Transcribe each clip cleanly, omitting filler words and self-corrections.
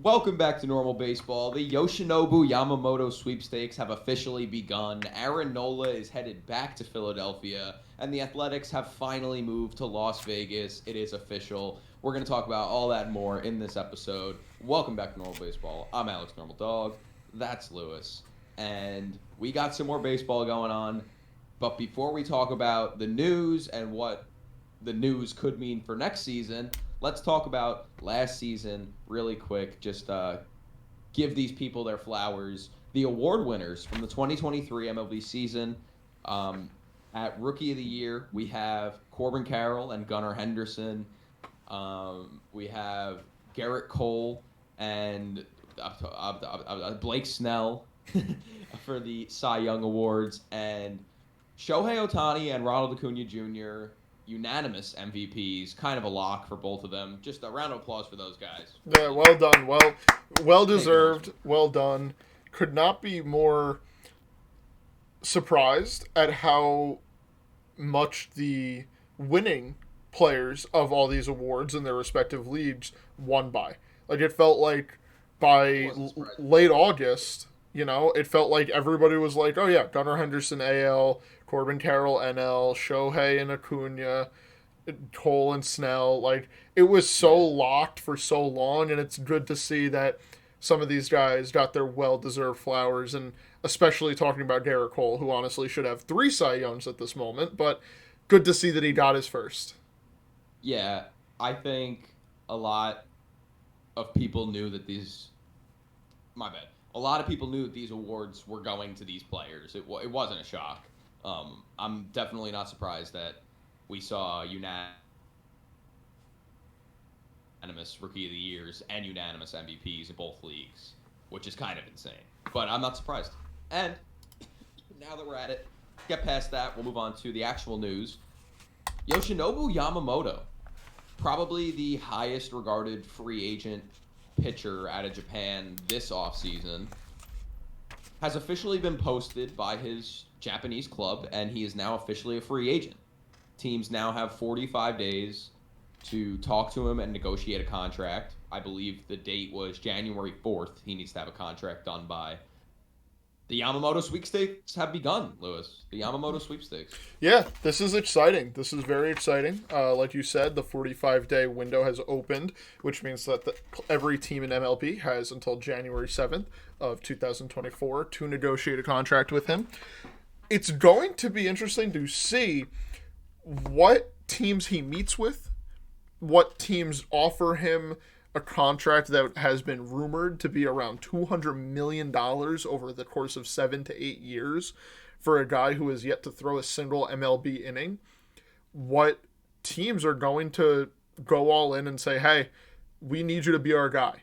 Welcome back to normal baseball. The Yoshinobu Yamamoto Sweepstakes have officially begun. Aaron Nola is headed back to Philadelphia, and the Athletics have finally moved to Las Vegas. It is official. We're going to talk about all that and more in this episode. Welcome back to normal baseball. I'm Alex Normal Dog. That's Lewis. And we got some more baseball going on. But before we talk about the news and what the news could mean for next season, let's talk about last season really quick. Just give these people their flowers. The award winners from the 2023 MLB season. At Rookie of the Year, we have Corbin Carroll and Gunnar Henderson. We have Garrett Cole and Blake Snell for the Cy Young Awards. And Shohei Ohtani and Ronald Acuna Jr., unanimous MVPs, kind of a lock for both of them. Just a round of applause for those guys. Yeah, well done. Well deserved. Well done. Could not be more surprised at how much the winning players of all these awards in their respective leagues won by. Like, it felt like by late August, it felt like everybody was like, oh yeah, Gunnar Henderson AL, Corbin Carroll NL, Shohei and Acuna, Cole and Snell. Like, it was so locked for so long, and it's good to see that some of these guys got their well-deserved flowers, and especially talking about Garrett Cole, who honestly should have 3 Cy Youngs at this moment, but good to see that he got his first. Yeah, I think a lot of people knew that these... My bad. A lot of people knew that these awards were going to these players. It wasn't a shock. I'm definitely not surprised that we saw unanimous Rookie of the Years and unanimous MVPs in both leagues, which is kind of insane. But I'm not surprised. And now that we're at it, get past that, we'll move on to the actual news. Yoshinobu Yamamoto, probably the highest regarded free agent pitcher out of Japan this offseason, has officially been posted by his Japanese club, and he is now officially a free agent. Teams now have 45 days to talk to him and negotiate a contract. I believe the date was January 4th. He needs to have a contract done by. The Yamamoto Sweepstakes have begun, Lewis. The Yamamoto Sweepstakes. Yeah, this is exciting. This is very exciting. Like you said, the 45-day window has opened, which means that every team in MLB has until January 7th of 2024 to negotiate a contract with him. It's going to be interesting to see what teams he meets with, what teams offer him a contract that has been rumored to be around $200 million over the course of 7 to 8 years for a guy who has yet to throw a single MLB inning. What teams are going to go all in and say, hey, we need you to be our guy.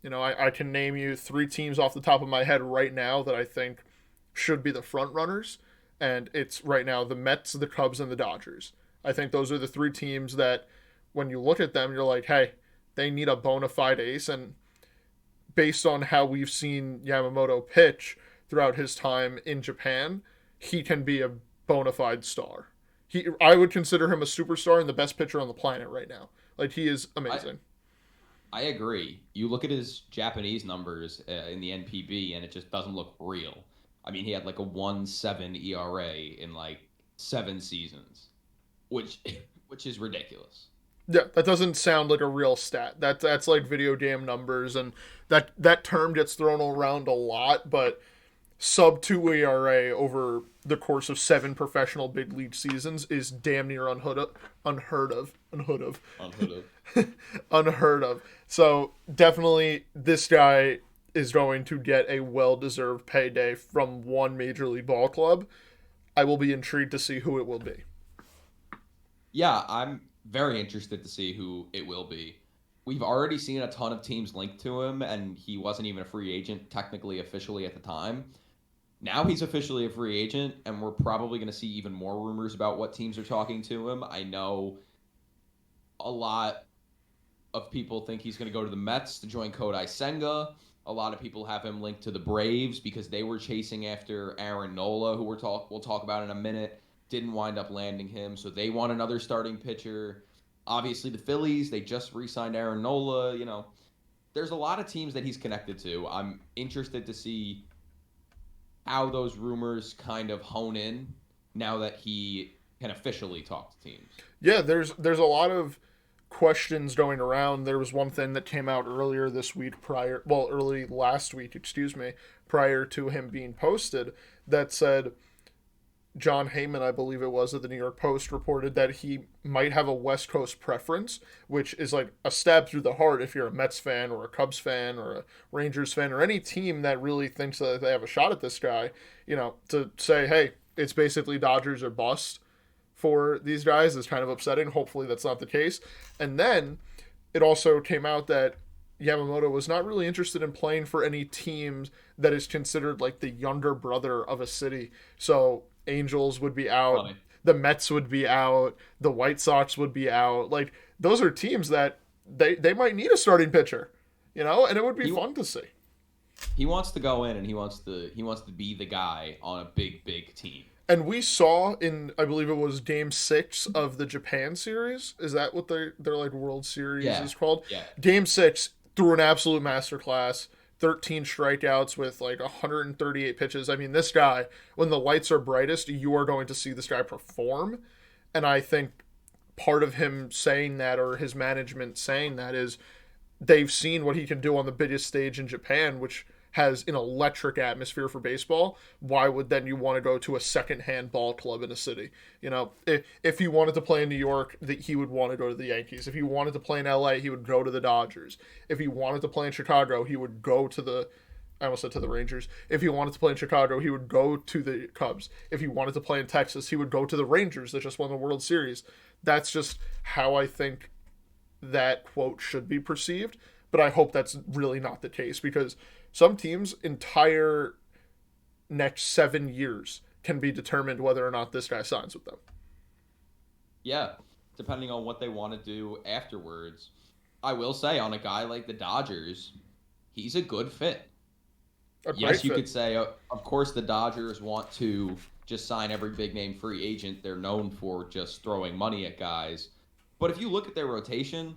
I can name you 3 teams off the top of my head right now that I think should be the front runners. And it's right now the Mets, the Cubs, and the Dodgers. I think those are the 3 teams that when you look at them, you're like, hey, they need a bona fide ace, and based on how we've seen Yamamoto pitch throughout his time in Japan, he can be a bona fide star. I would consider him a superstar and the best pitcher on the planet right now. Like, he is amazing. I agree. You look at his Japanese numbers in the NPB, and it just doesn't look real. I mean, he had like a 1.7 ERA in like 7 seasons, which is ridiculous. Yeah, that doesn't sound like a real stat. That's like video game numbers, and that term gets thrown around a lot, but sub 2 ERA over the course of 7 professional big league seasons is damn near unheard of. Unheard of. So definitely this guy is going to get a well-deserved payday from one Major League Ball club. I will be intrigued to see who it will be. Yeah, I'm very interested to see who it will be. We've already seen a ton of teams linked to him, and he wasn't even a free agent technically officially at the time. Now he's officially a free agent, and we're probably going to see even more rumors about what teams are talking to him. I know a lot of people think he's going to go to the Mets to join Kodai Senga. A lot of people have him linked to the Braves because they were chasing after Aaron Nola, who we'll talk about in a minute. Didn't wind up landing him, so they want another starting pitcher. Obviously, the Phillies, they just re-signed Aaron Nola. there's a lot of teams that he's connected to. I'm interested to see how those rumors kind of hone in now that he can officially talk to teams. Yeah, there's a lot of questions going around. There was one thing that came out earlier this week early last week, excuse me, prior to him being posted that said John Heyman, I believe it was, at the New York Post reported that he might have a West Coast preference, which is like a stab through the heart if you're a Mets fan or a Cubs fan or a Rangers fan or any team that really thinks that they have a shot at this guy, to say, hey, it's basically Dodgers or bust for these guys is kind of upsetting. Hopefully that's not the case. And then it also came out that Yamamoto was not really interested in playing for any teams that is considered like the younger brother of a city. So Angels would be out, Funny. the Mets would be out, the White Sox would be out. Like those are teams that they might need a starting pitcher, and it would be fun to see. He wants to go in and he wants to be the guy on a big team. And we saw in, I believe it was Game 6 of the Japan series. Is that what their like World Series is called? Yeah. Game 6 threw an absolute masterclass. 13 strikeouts with like 138 pitches. I mean, this guy, when the lights are brightest, you are going to see this guy perform. And I think part of him saying that, or his management saying that, is they've seen what he can do on the biggest stage in Japan, which has an electric atmosphere for baseball. Why would then you want to go to a second-hand ball club in a city? If he wanted to play in New York, he would want to go to the Yankees. If he wanted to play in LA, he would go to the Dodgers. If he wanted to play in Chicago, he would go to I almost said to the Rangers. If he wanted to play in Chicago, he would go to the Cubs. If he wanted to play in Texas, he would go to the Rangers that just won the World Series. That's just how I think that quote should be perceived. But I hope that's really not the case, because some teams' entire next 7 years can be determined whether or not this guy signs with them. Yeah, depending on what they want to do afterwards. I will say, on a guy like the Dodgers, he's a good fit. Yes, you could say, of course, the Dodgers want to just sign every big-name free agent. They're known for just throwing money at guys. But if you look at their rotation,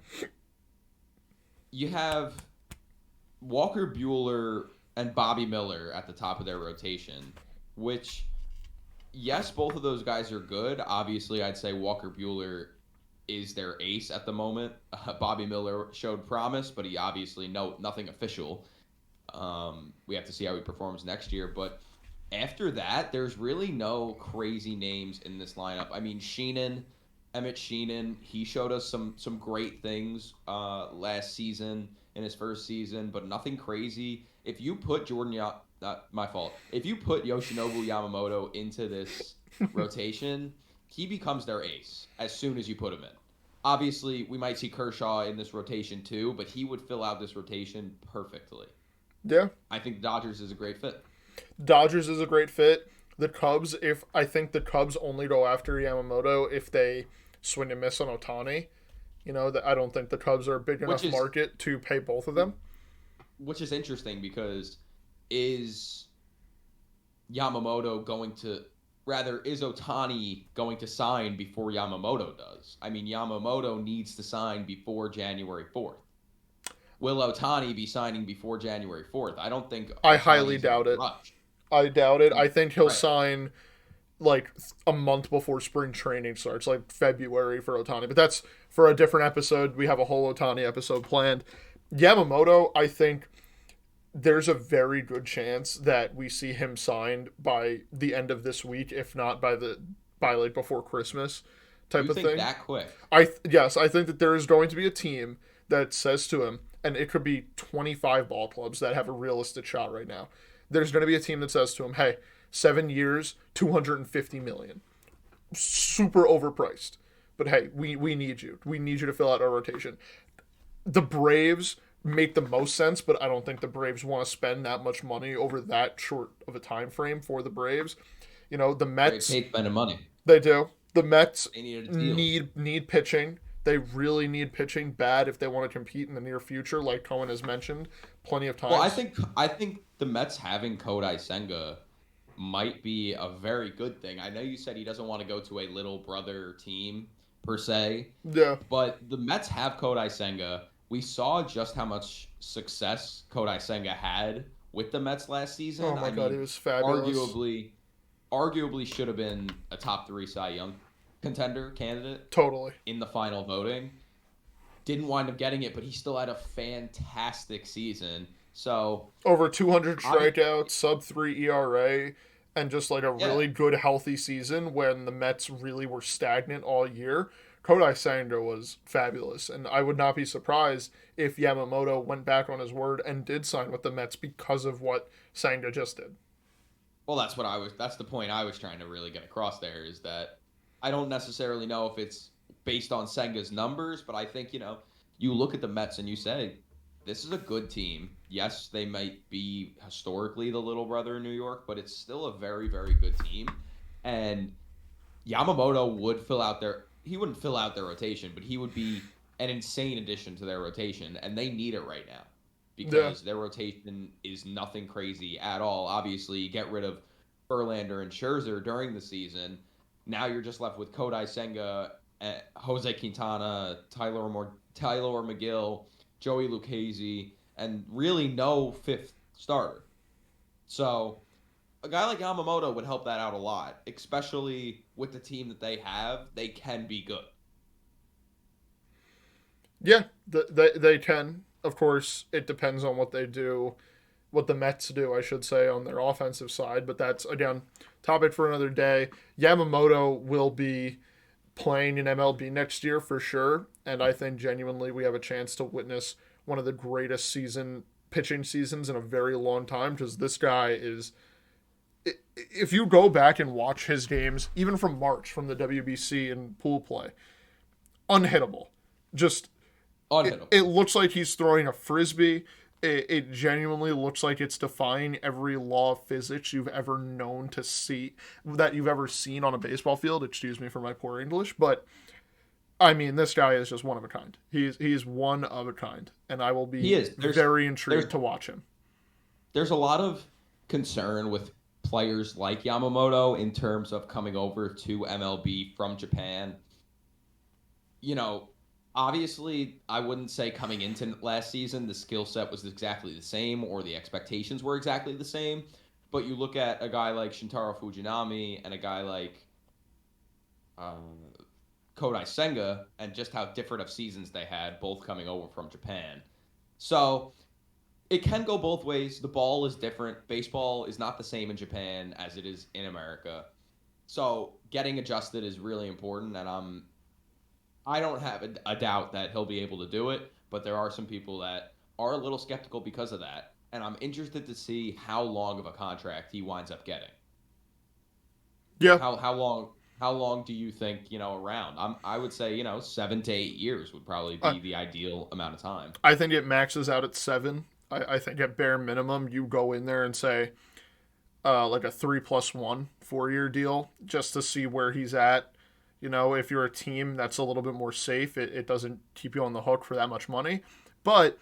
you have Walker Buehler and Bobby Miller at the top of their rotation, which, yes, both of those guys are good. Obviously, I'd say Walker Buehler is their ace at the moment. Bobby Miller showed promise, but he obviously nothing official. We have to see how he performs next year. But after that, there's really no crazy names in this lineup. I mean, Emmett Sheehan, he showed us some great things last season in his first season, but nothing crazy. If you put my fault. If you put Yoshinobu Yamamoto into this rotation, he becomes their ace as soon as you put him in. Obviously, we might see Kershaw in this rotation too, but he would fill out this rotation perfectly. Yeah. I think Dodgers is a great fit. Dodgers is a great fit. The Cubs, I think the Cubs only go after Yamamoto if they swing and miss on Ohtani. I don't think the Cubs are a big enough market to pay both of them. Which is interesting, because is Ohtani going to sign before Yamamoto does? I mean, Yamamoto needs to sign before January 4th. Will Ohtani be signing before January 4th? I don't think. I highly doubt it. I doubt it. I think he'll sign like a month before spring training starts, like February for Ohtani. But that's for a different episode. We have a whole Ohtani episode planned. Yamamoto, I think there's a very good chance that we see him signed by the end of this week, if not by like before Christmas type of thing. You think that quick? Yes, I think that there is going to be a team that says to him, and it could be 25 ball clubs that have a realistic shot right now. There's going to be a team that says to him, hey, 7 years, $250 million. Super overpriced. But hey, we need you. We need you to fill out our rotation. The Braves make the most sense, but I don't think the Braves want to spend that much money over that short of a time frame for the Braves. The Mets hate spending money. They do. The Mets need pitching. They really need pitching bad if they want to compete in the near future, like Cohen has mentioned plenty of times. Well, I think the Mets having Kodai Senga might be a very good thing. I know you said he doesn't want to go to a little brother team per se. Yeah. But the Mets have Kodai Senga, we saw just how much success Kodai Senga had with the Mets last Oh season. my I God, he mean, was fabulous. arguably should have been a top 3 Cy Young contender candidate Totally. in the final voting. Didn't wind up getting it, but he still had a fantastic season. So, Over 200 obviously, strikeouts, sub 3 ERA, and just like a yeah. really good, healthy season when the Mets really were stagnant all year. Kodai Senga was fabulous, and I would not be surprised if Yamamoto went back on his word and did sign with the Mets because of what Senga just did. Well, that's the point I was trying to really get across there is that I don't necessarily know if it's based on Senga's numbers, but I think, you look at the Mets and you say, this is a good team. Yes, they might be historically the little brother in New York, but it's still a very, very good team. And Yamamoto he wouldn't fill out their rotation, but he would be an insane addition to their rotation, and they need it right now Yeah. because their rotation is nothing crazy at all. Obviously, you get rid of Verlander and Scherzer during the season. Now you're just left with Kodai Senga, Jose Quintana, Tyler McGill, Joey Lucchesi, and really no fifth starter. So a guy like Yamamoto would help that out a lot, especially with the team that they have. They can be good. Yeah, they can. Of course, it depends on what they do, what the Mets do, I should say, on their offensive side. But that's, again, topic for another day. Yamamoto will be playing in MLB next year for sure. And I think genuinely we have a chance to witness one of the greatest pitching seasons in a very long time because this guy is. If you go back and watch his games, even from March, from the WBC and pool play, unhittable. Just it Unhittable. looks like he's throwing a frisbee. It genuinely looks like it's defying every law of physics you've ever known to see, that you've ever seen on a baseball field. Excuse me for my poor English, but I mean, this guy is just one of a kind. He's one of a kind, and I will He be is. very There's intrigued to watch him. there's a lot of concern with players like Yamamoto in terms of coming over to MLB from Japan. You know, Obviously, I wouldn't say coming into last season the skill set was exactly the same or the expectations were exactly the same. But you look at a guy like Shintaro Fujinami and a guy like um, Kodai Senga and just how different of seasons they had, both coming over from Japan. So it can go both ways. The ball is different. Baseball is not the same in Japan as it is in America. So getting adjusted is really important, and I don't have a doubt that he'll be able to do it. But there are some people that are a little skeptical because of that, and I'm interested to see how long of a contract he winds up getting. Yeah, How long do you think around? I would say 7 to 8 years would probably I, be the ideal amount of time. I think it maxes out at 7. I think at bare minimum you go in there and say like a 3+1 4-year deal just to see where he's at. If you're a team that's a little bit more safe, it doesn't keep you on the hook for that much money. But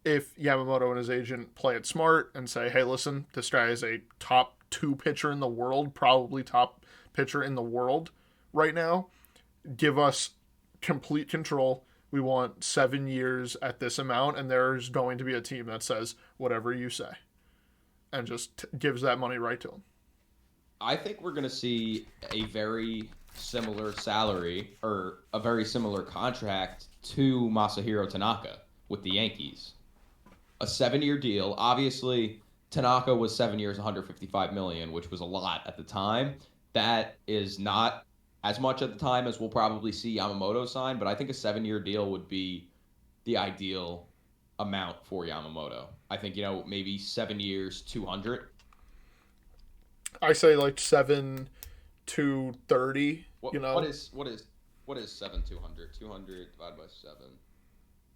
if Yamamoto and his agent play it smart and say, hey, listen, this guy is a top 2 pitcher in the world, probably top pitcher in the world right now, give us complete control. We want 7 years at this amount, and there's going to be a team that says whatever you say and just gives that money right to him. I think we're going to see a very similar salary or a very similar contract to Masahiro Tanaka with the Yankees. A 7-year deal. Obviously, Tanaka was 7 years, 155 million, which was a lot at the time. That is not as much at the time as we'll probably see Yamamoto sign, but I think a 7-year deal would be the ideal amount for Yamamoto. I think, maybe 7 years, 200. I say like 7 to 30. What is 7 200? 200 divided by 7.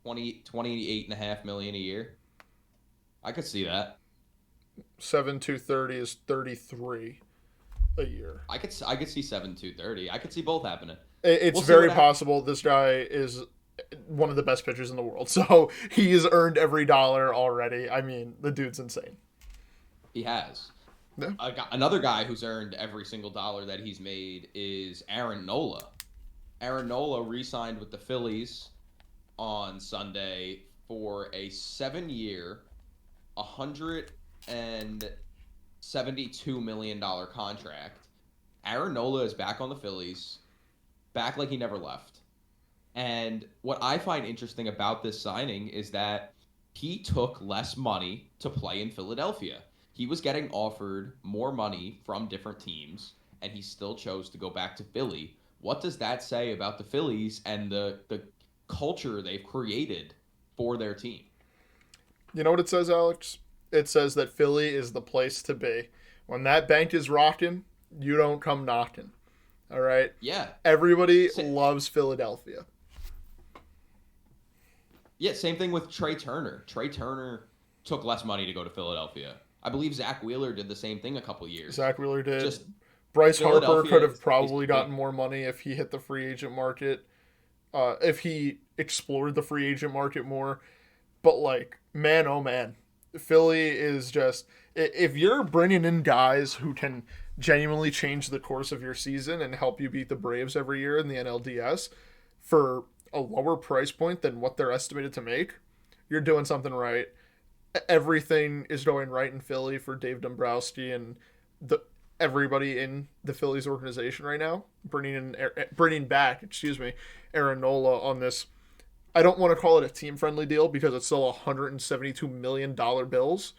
28.5 million a year. I could see that. 7 to 30 is 33 a year. I could see 7 230. I could see both happening. It's We'll see very what happens. possible this guy is one of the best pitchers in the world. So he's earned every dollar already. I mean, the dude's insane. He has. Yeah. Another guy who's earned every single dollar that he's made is Aaron Nola. Aaron Nola re-signed with the Phillies on Sunday for a 7-year, $172 million contract. Aaron Nola is back on the Phillies, back like he never left. And what I find interesting about this signing is that he took less money to play in Philadelphia. He was getting offered more money from different teams, and he still chose to go back to Philly. What does that say about the Phillies and the culture they've created for their team? You know what it says, Alex? It says that Philly is the place to be. When that bank is rocking, you don't come knocking. All right? Yeah. Everybody loves Philadelphia. Yeah, same thing with Trey Turner. Trey Turner took less money to go to Philadelphia. I believe Zach Wheeler did the same thing a couple years. Zach Wheeler did. Just Bryce Harper Philadelphia could have is probably big. gotten more money if he hit the free agent market, if he explored the free agent market more. But, like, man, oh man, Philly is just, if you're bringing in guys who can genuinely change the course of your season and help you beat the Braves every year in the NLDS for a lower price point than what they're estimated to make, you're doing something right. Everything is going right in Philly for Dave Dombrowski and the everybody in the Phillies organization right now. Bringing back, Aaron Nola on this. I don't want to call it a team-friendly deal because it's still $172 million bills,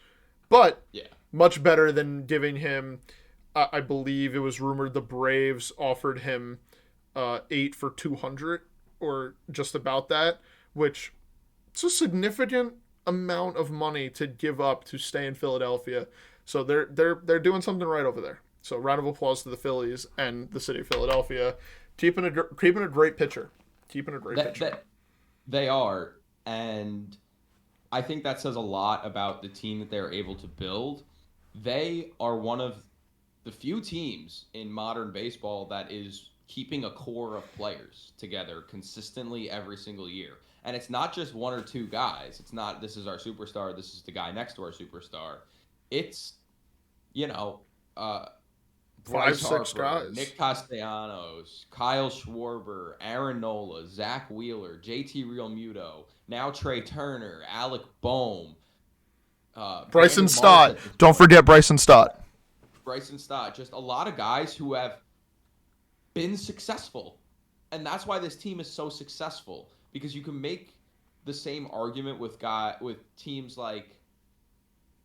but Yeah. much better than giving him. I believe it was rumored the Braves offered him 8 for 200 or just about that, which it's a significant amount of money to give up to stay in Philadelphia. So they're doing something right over there. So round of applause to the Phillies and the city of Philadelphia, keeping a great pitcher, pitcher. They are, and I think that says a lot about the team that they're able to build. They are one of the few teams in modern baseball that is keeping a core of players together consistently every single year. And it's not just one or two guys. It's not, this is our superstar, this is the guy next to our superstar. It's, you know, Bryce 5, 6 Harper, guys. Nick Castellanos, Kyle Schwarber, Aaron Nola, Zach Wheeler, JT Realmuto, now Trey Turner, Alec Boehm, Bryson Brandon Stott. Marsh. Don't forget Bryson Stott. Bryson Stott. Just a lot of guys who have been successful. And that's why this team is so successful. Because you can make the same argument with teams like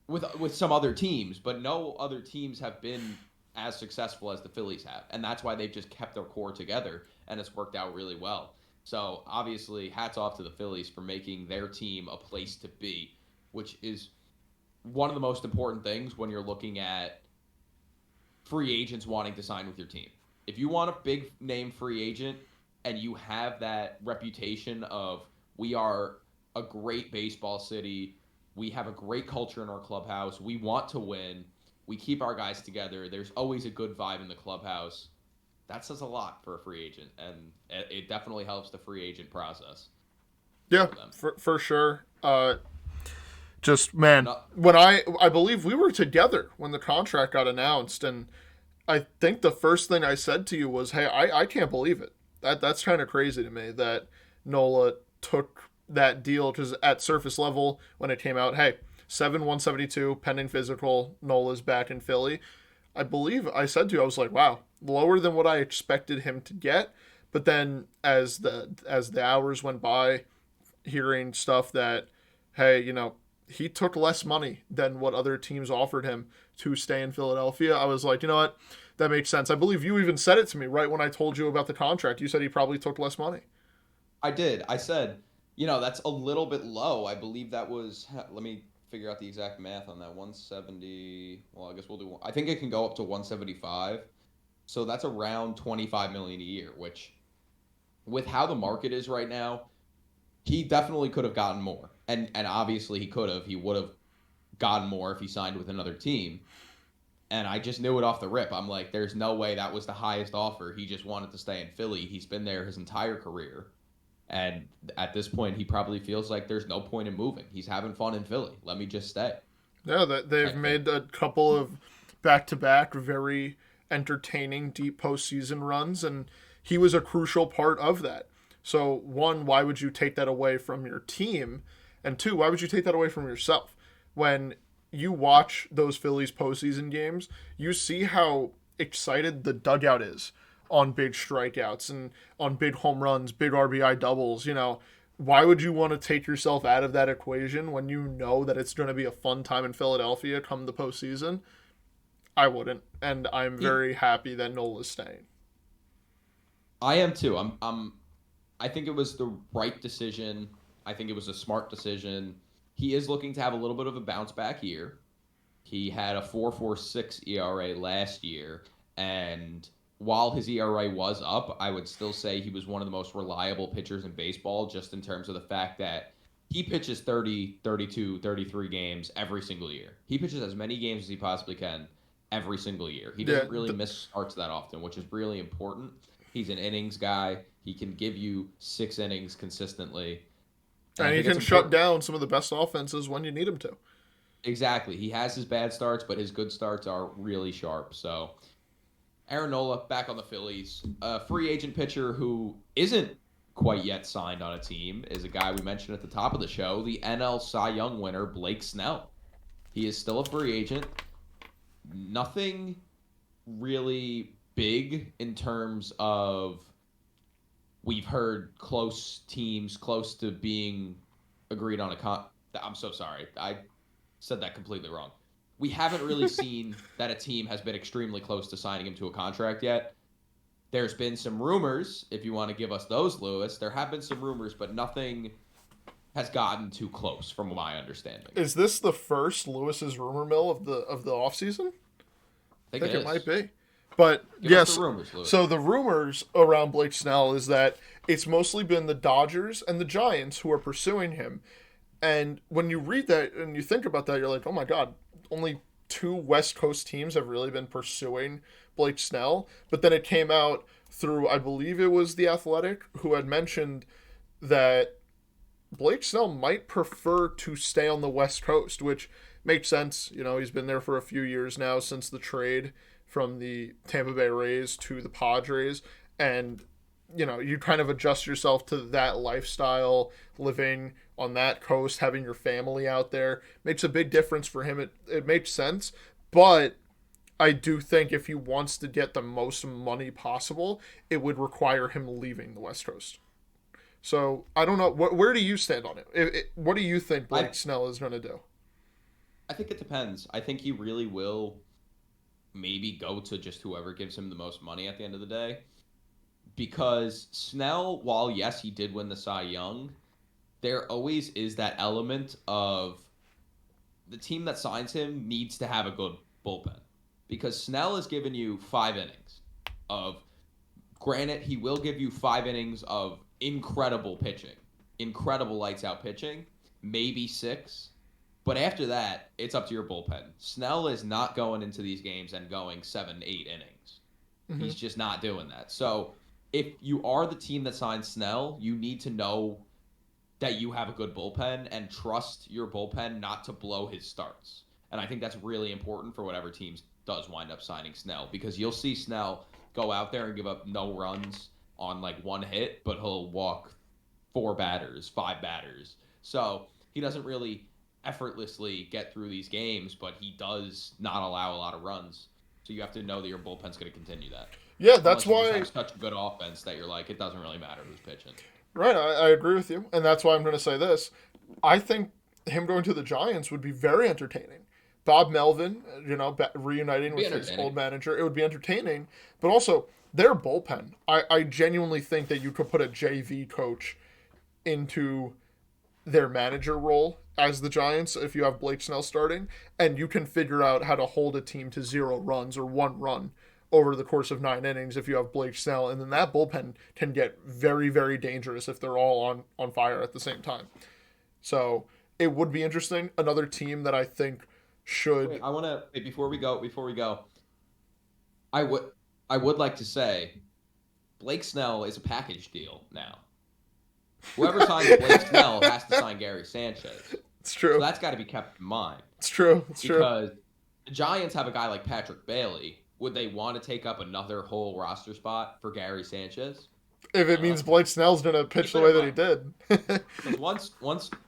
with some other teams, but no other teams have been as successful as the Phillies have. And that's why they've just kept their core together, and it's worked out really well. So, obviously, hats off to the Phillies for making their team a place to be, which is one of the most important things when you're looking at free agents wanting to sign with your team. If you want a big name free agent and you have that reputation of we are a great baseball city, we have a great culture in our clubhouse, we want to win, we keep our guys together, there's always a good vibe in the clubhouse, that says a lot for a free agent, and it definitely helps the free agent process. Yeah, for sure. Just, man, No, when I believe we were together when the contract got announced, and I think the first thing I said to you was, hey, I can't believe it. That's kind of crazy to me that Nola took that deal, because at surface level, when it came out, hey, 7/172, pending physical, Nola's back in Philly. I believe I said to you, I was like, wow, lower than what I expected him to get. But then as the hours went by, hearing stuff that, hey, he took less money than what other teams offered him to stay in Philadelphia, I was like, you know what? That makes sense. I believe you even said it to me right when I told you about the contract. You said he probably took less money. I did. I said, that's a little bit low. I believe that was, let me figure out the exact math on that. 170, well, I guess we'll do, I think it can go up to 175. So that's around $25 million a year, which with how the market is right now, he definitely could have gotten more. And obviously he could have. He would have gotten more if he signed with another team. And I just knew it off the rip. I'm like, there's no way that was the highest offer. He just wanted to stay in Philly. He's been there his entire career. And at this point, he probably feels like there's no point in moving. He's having fun in Philly. Let me just stay. Yeah, they've made a couple of back-to-back very entertaining deep postseason runs, and he was a crucial part of that. So, one, why would you take that away from your team? And two, why would you take that away from yourself? When you watch those Phillies postseason games, you see how excited the dugout is on big strikeouts and on big home runs, big RBI doubles. Why would you want to take yourself out of that equation when you know that it's going to be a fun time in Philadelphia come the postseason? I wouldn't, and I'm very happy that Nola's staying. I am too. I think it was the right decision. I think it was a smart decision. He is looking to have a little bit of a bounce back year. He had a 4.46 ERA last year, and while his ERA was up, I would still say he was one of the most reliable pitchers in baseball, just in terms of the fact that he pitches 30, 32, 33 games every single year. He pitches as many games as he possibly can every single year. He doesn't really miss starts that often, which is really important. He's an innings guy. He can give you 6 innings consistently. And he can shut down some of the best offenses when you need him to. Exactly. He has his bad starts, but his good starts are really sharp. So Aaron Nola back on the Phillies. A free agent pitcher who isn't quite yet signed on a team is a guy we mentioned at the top of the show, the NL Cy Young winner, Blake Snell. He is still a free agent. Nothing really big in terms of we've heard close teams close to being agreed on I'm so sorry. I said that completely wrong. We haven't really seen that a team has been extremely close to signing him to a contract yet. There's been some rumors, if you want to give us those, Lewis. There have been some rumors, but nothing has gotten too close, from my understanding. Is this the first Lewis's rumor mill of the offseason? I think it might be. But yes, the rumors, so the rumors around Blake Snell is that it's mostly been the Dodgers and the Giants who are pursuing him. And when you read that and you think about that, you're like, oh my God, only 2 West Coast teams have really been pursuing Blake Snell. But then it came out through, I believe it was The Athletic, who had mentioned that Blake Snell might prefer to stay on the West Coast, which makes sense. He's been there for a few years now since the trade from the Tampa Bay Rays to the Padres. And, you kind of adjust yourself to that lifestyle, living on that coast, having your family out there. Makes a big difference for him. It makes sense. But I do think if he wants to get the most money possible, it would require him leaving the West Coast. So, I don't know. Where do you stand on it? What do you think Blake Snell is going to do? I think it depends. I think he really will maybe go to just whoever gives him the most money at the end of the day. Because Snell, while yes, he did win the Cy Young, there always is that element of the team that signs him needs to have a good bullpen. Because Snell has given you 5 innings of, granted, he will give you 5 innings of incredible pitching, incredible lights out pitching, maybe 6. But after that, it's up to your bullpen. Snell is not going into these games and going 7, 8 innings. Mm-hmm. He's just not doing that. So if you are the team that signs Snell, you need to know that you have a good bullpen and trust your bullpen not to blow his starts. And I think that's really important for whatever team does wind up signing Snell, because you'll see Snell go out there and give up no runs on like 1 hit, but he'll walk 4 batters, 5 batters. So he doesn't really effortlessly get through these games, but he does not allow a lot of runs. So you have to know that your bullpen's going to continue that. Yeah, that's why you have such a good offense that you're like, it doesn't really matter who's pitching. Right, I agree with you, and that's why I'm going to say this. I think him going to the Giants would be very entertaining. Bob Melvin, reuniting with his old manager, it would be entertaining. But also, their bullpen, I genuinely think that you could put a JV coach into their manager role as the Giants if you have Blake Snell starting, and you can figure out how to hold a team to 0 runs or 1 run over the course of 9 innings if you have Blake Snell, and then that bullpen can get very, very dangerous if they're all on fire at the same time. So it would be interesting. Another team that I think should... Wait, I want to... Before we go, I would like to say Blake Snell is a package deal now. Whoever signs Blake Snell has to sign Gary Sanchez. It's true. So that's got to be kept in mind. It's true. Because the Giants have a guy like Patrick Bailey. Would they want to take up another whole roster spot for Gary Sanchez? If it means Blake Snell's going to pitch the way that he did. Because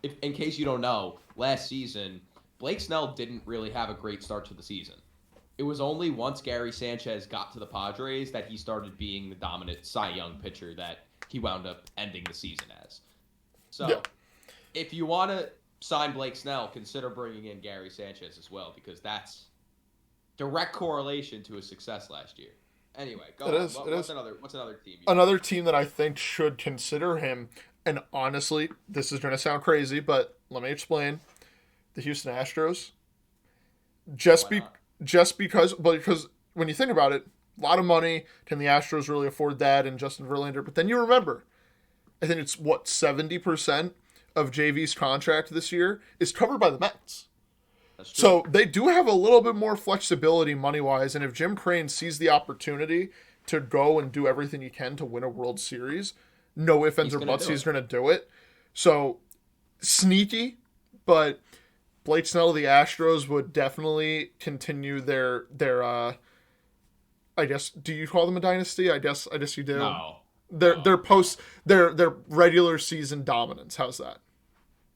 if, in case you don't know, last season, Blake Snell didn't really have a great start to the season. It was only once Gary Sanchez got to the Padres that he started being the dominant Cy Young pitcher that he wound up ending the season as. So, if you want to sign Blake Snell, consider bringing in Gary Sanchez as well, because that's direct correlation to his success last year. Anyway, go on. What's another team? Another team that I think should consider him, and honestly, this is going to sound crazy, but let me explain. The Houston Astros. Just because when you think about it, a lot of money. Can the Astros really afford that? And Justin Verlander. But then you remember, I think it's 70% of JV's contract this year is covered by the Mets. That's true. So they do have a little bit more flexibility money-wise, and if Jim Crane sees the opportunity to go and do everything he can to win a World Series, no ifs, ands, or buts, he's going to do it. So, sneaky, but Blake Snell of the Astros would definitely continue their I guess, do you call them a dynasty? I guess you do. No. Their regular season dominance. How's that?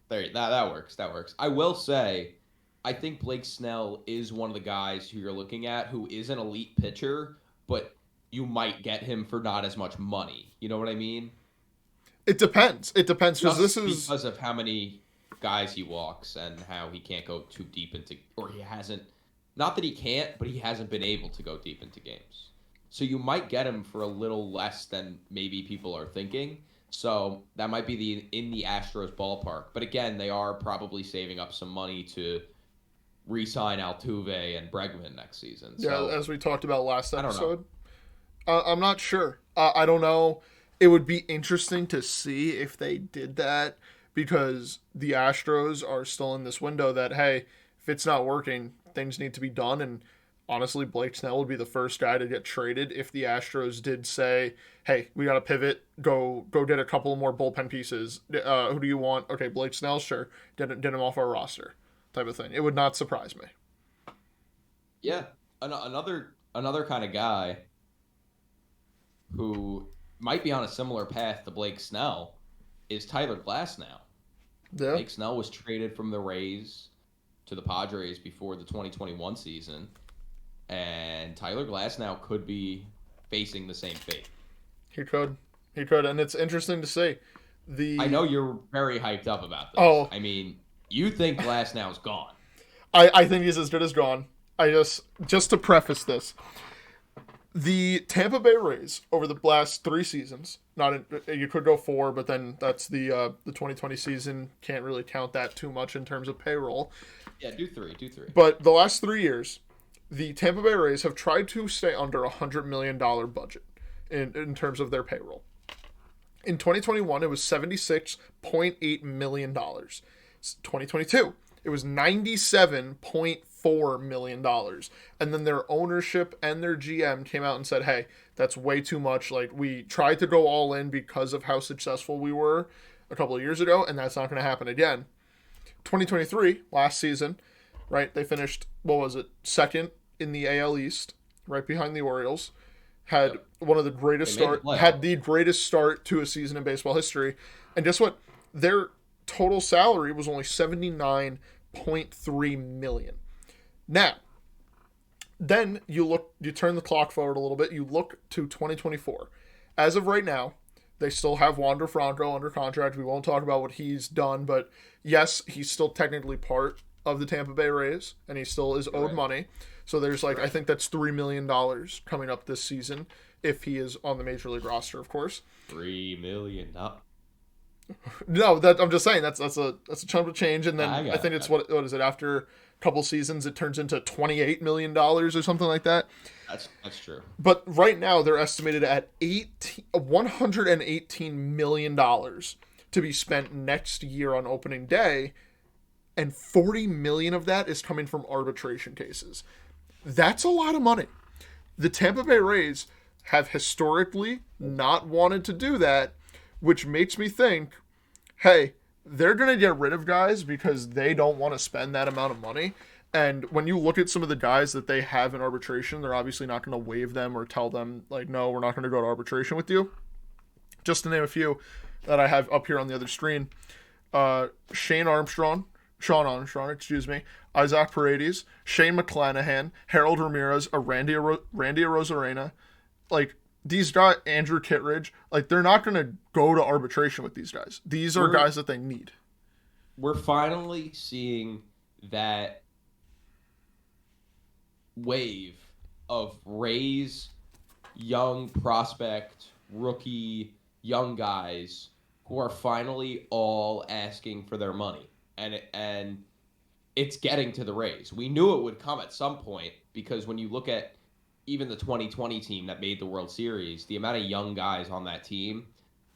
That works. I will say, I think Blake Snell is one of the guys who you're looking at who is an elite pitcher, but you might get him for not as much money. You know what I mean? It depends. Because of how many guys he walks and how he can't go too deep into, or he hasn't. Not that he can't, but he hasn't been able to go deep into games. So you might get him for a little less than maybe people are thinking. So that might be in the Astros ballpark. But again, they are probably saving up some money to re-sign Altuve and Bregman next season. So, as we talked about last episode. I'm not sure. I don't know. It would be interesting to see if they did that, because the Astros are still in this window that, hey, if it's not working, things need to be done. And honestly, Blake Snell would be the first guy to get traded if the Astros did say, hey, we got to pivot, go get a couple more bullpen pieces. Who do you want? Okay, Blake Snell, sure. Get him off our roster, type of thing. It would not surprise me. Yeah. Another kind of guy who might be on a similar path to Blake Snell is Tyler Glasnow. Yeah. Blake Snell was traded from the Rays to the Padres before the 2021 season, and Tyler Glasnow could be facing the same fate. He could, and it's interesting to see. I know you're very hyped up about this. Oh, I mean, you think Glasnow's gone? I think he's as good as gone. Just to preface this, the Tampa Bay Rays over the last 3 seasons, you could go 4, but then that's the 2020 season. Can't really count that too much in terms of payroll. Yeah, do 3. But the last 3 years, the Tampa Bay Rays have tried to stay under $100 million budget in terms of their payroll. In 2021, it was $76.8 million. 2022, it was $97.4 million. And then their ownership and their GM came out and said, hey, that's way too much. Like, we tried to go all in because of how successful we were a couple of years ago, and that's not going to happen again. 2023, last season, right, they finished, second in the AL East, right behind the Orioles. Had one of the greatest the greatest start to a season in baseball history. And guess what? Their total salary was only $79.3 million. Now, then you turn the clock forward a little bit, you look to 2024. As of right now, they still have Wander Franco under contract. We won't talk about what he's done, but yes, he's still technically part of the Tampa Bay Rays, and he still is owed money. So there's I think that's $3 million coming up this season if he is on the Major League roster, of course. $3 million. No, I'm just saying that's a chunk of change, and then I think it's what is it, after a couple seasons it turns into $28 million or something like that. That's true. But right now they're estimated at $118 million to be spent next year on opening day, and $40 million of that is coming from arbitration cases. That's a lot of money. The Tampa Bay Rays have historically not wanted to do that, which makes me think, hey, they're going to get rid of guys because they don't want to spend that amount of money. And when you look at some of the guys that they have in arbitration, they're obviously not going to waive them or tell them, like, no, we're not going to go to arbitration with you. just to name a few that I have up here on the other screen. Sean Armstrong, excuse me, Isaac Paredes, Shane McClanahan, Harold Ramirez, Randy Arozarena, like these guys, Andrew Kittredge, like they're not going to go to arbitration with these guys. These are guys that they need. We're finally seeing that wave of Rays young prospect, rookie, young guys who are finally all asking for their money. And it's getting to the Rays. We knew it would come at some point because when you look at even the 2020 team that made the World Series, the amount of young guys on that team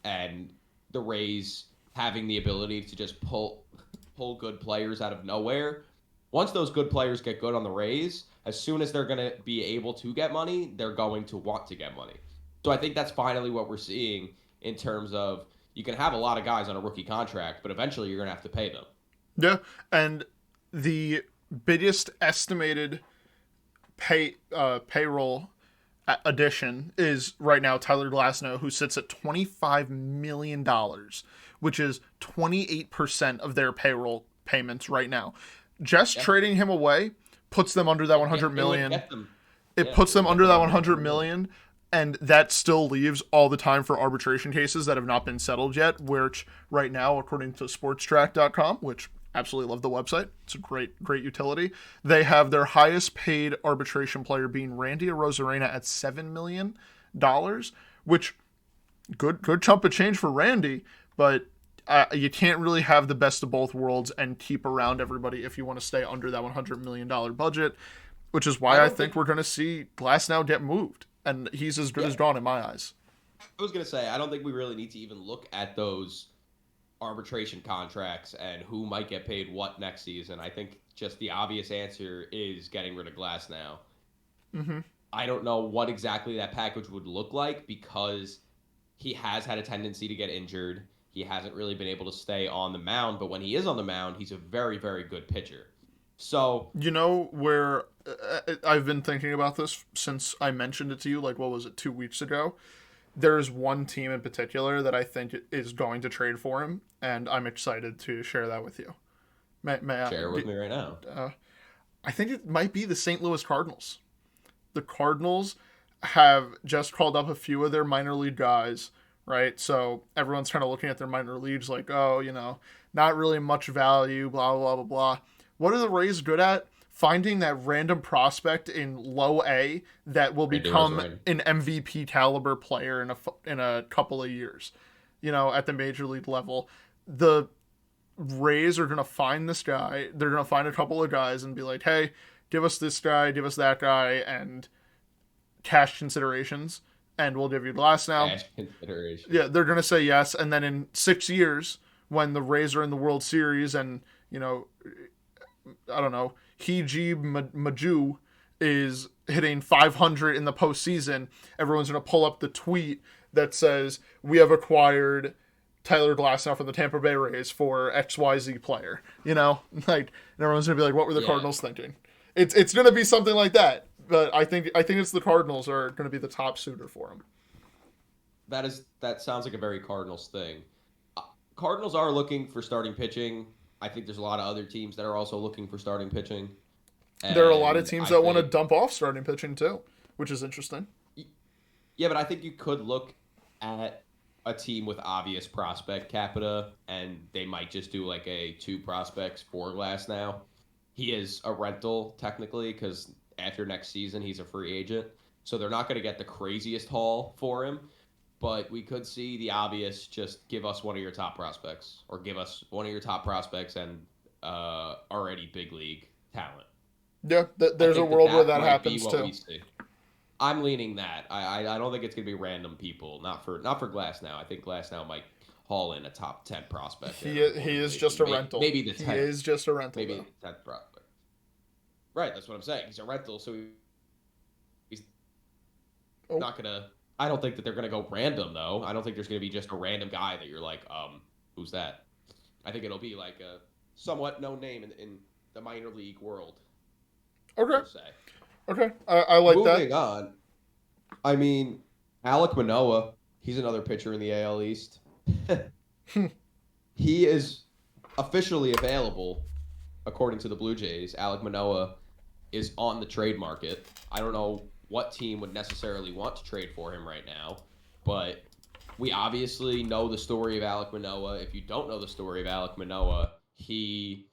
and the Rays having the ability to just pull good players out of nowhere. Once those good players get good on the Rays, as soon as they're going to be able to get money, they're going to want to get money. So I think that's finally what we're seeing in terms of you can have a lot of guys on a rookie contract, but eventually you're going to have to pay them. Yeah, and the biggest estimated payroll addition is right now Tyler Glasnow, who sits at $25 million, which is 28% of their payroll payments right now. Just trading him away puts them under that 100 million. It puts them under that 100 million, and that still leaves all the time for arbitration cases that have not been settled yet, which right now, according to sportstrack.com, which absolutely love the website, it's a great utility, they have their highest paid arbitration player being Randy Arozarena at $7 million, which good chunk of change for Randy, but you can't really have the best of both worlds and keep around everybody if you want to stay under that $100 million budget, which is why I think we're going to see Glasnow get moved, and he's as good as gone in my eyes. I was going to say, I don't think we really need to even look at those arbitration contracts and who might get paid what next season. I think just the obvious answer is getting rid of Glasnow. Mm-hmm. I don't know what exactly that package would look like because he has had a tendency to get injured. He hasn't really been able to stay on the mound, but when he is on the mound, he's a very, very good pitcher. So, you know where I've been thinking about this since I mentioned it to you, like, what was it, 2 weeks ago? There's one team in particular that I think is going to trade for him, and I'm excited to share that with you. May share it with me right now. I think it might be the St. Louis Cardinals. The Cardinals have just called up a few of their minor league guys, right? So everyone's kind of looking at their minor leagues like, oh, not really much value, blah, blah, blah, blah. What are the Rays good at? Finding that random prospect in low A that will become an MVP caliber player in a couple of years, at the major league level. The Rays are going to find this guy. They're going to find a couple of guys and be like, hey, give us this guy, give us that guy, and cash considerations. And we'll give you Glasnow. Cash consideration. Yeah, they're going to say yes. And then in 6 years, when the Rays are in the World Series and, I don't know, Hiji Maju is hitting 500 in the postseason, everyone's going to pull up the tweet that says, we have acquired Tyler Glasnow from the Tampa Bay Rays for XYZ player. And everyone's going to be like, what were the Cardinals thinking? It's going to be something like that. But I think it's the Cardinals are going to be the top suitor for him. That sounds like a very Cardinals thing. Cardinals are looking for starting pitching. I think there's a lot of other teams that are also looking for starting pitching. There are a lot of teams that want to dump off starting pitching too, which is interesting. Yeah, but I think you could look at a team with obvious prospect capita, and they might just do like a 2 prospects for Glasnow. He is a rental technically because after next season he's a free agent, so they're not going to get the craziest haul for him. But we could see the obvious, just give us one of your top prospects, or give us one of your top prospects and already big league talent. Yeah, there's a world where that happens too. I'm leaning that. I don't think it's going to be random people. Not for Glasnow. I think Glasnow might haul in a top 10 prospect. He is just a rental. Maybe the 10th. He is just a rental. Maybe the 10th prospect. Right, that's what I'm saying. He's a rental, so he's not going to... I don't think that they're going to go random, though. I don't think there's going to be just a random guy that you're like, who's that? I think it'll be like a somewhat known name in the minor league world. Okay. Okay. I like that. Moving on. I mean, Alek Manoah He's another pitcher in the AL East. He is officially available, according to the Blue Jays. Alek Manoah is on the trade market. I don't know what team would necessarily want to trade for him right now, but we obviously know the story of Alek Manoah. If you don't know the story of Alek Manoah, he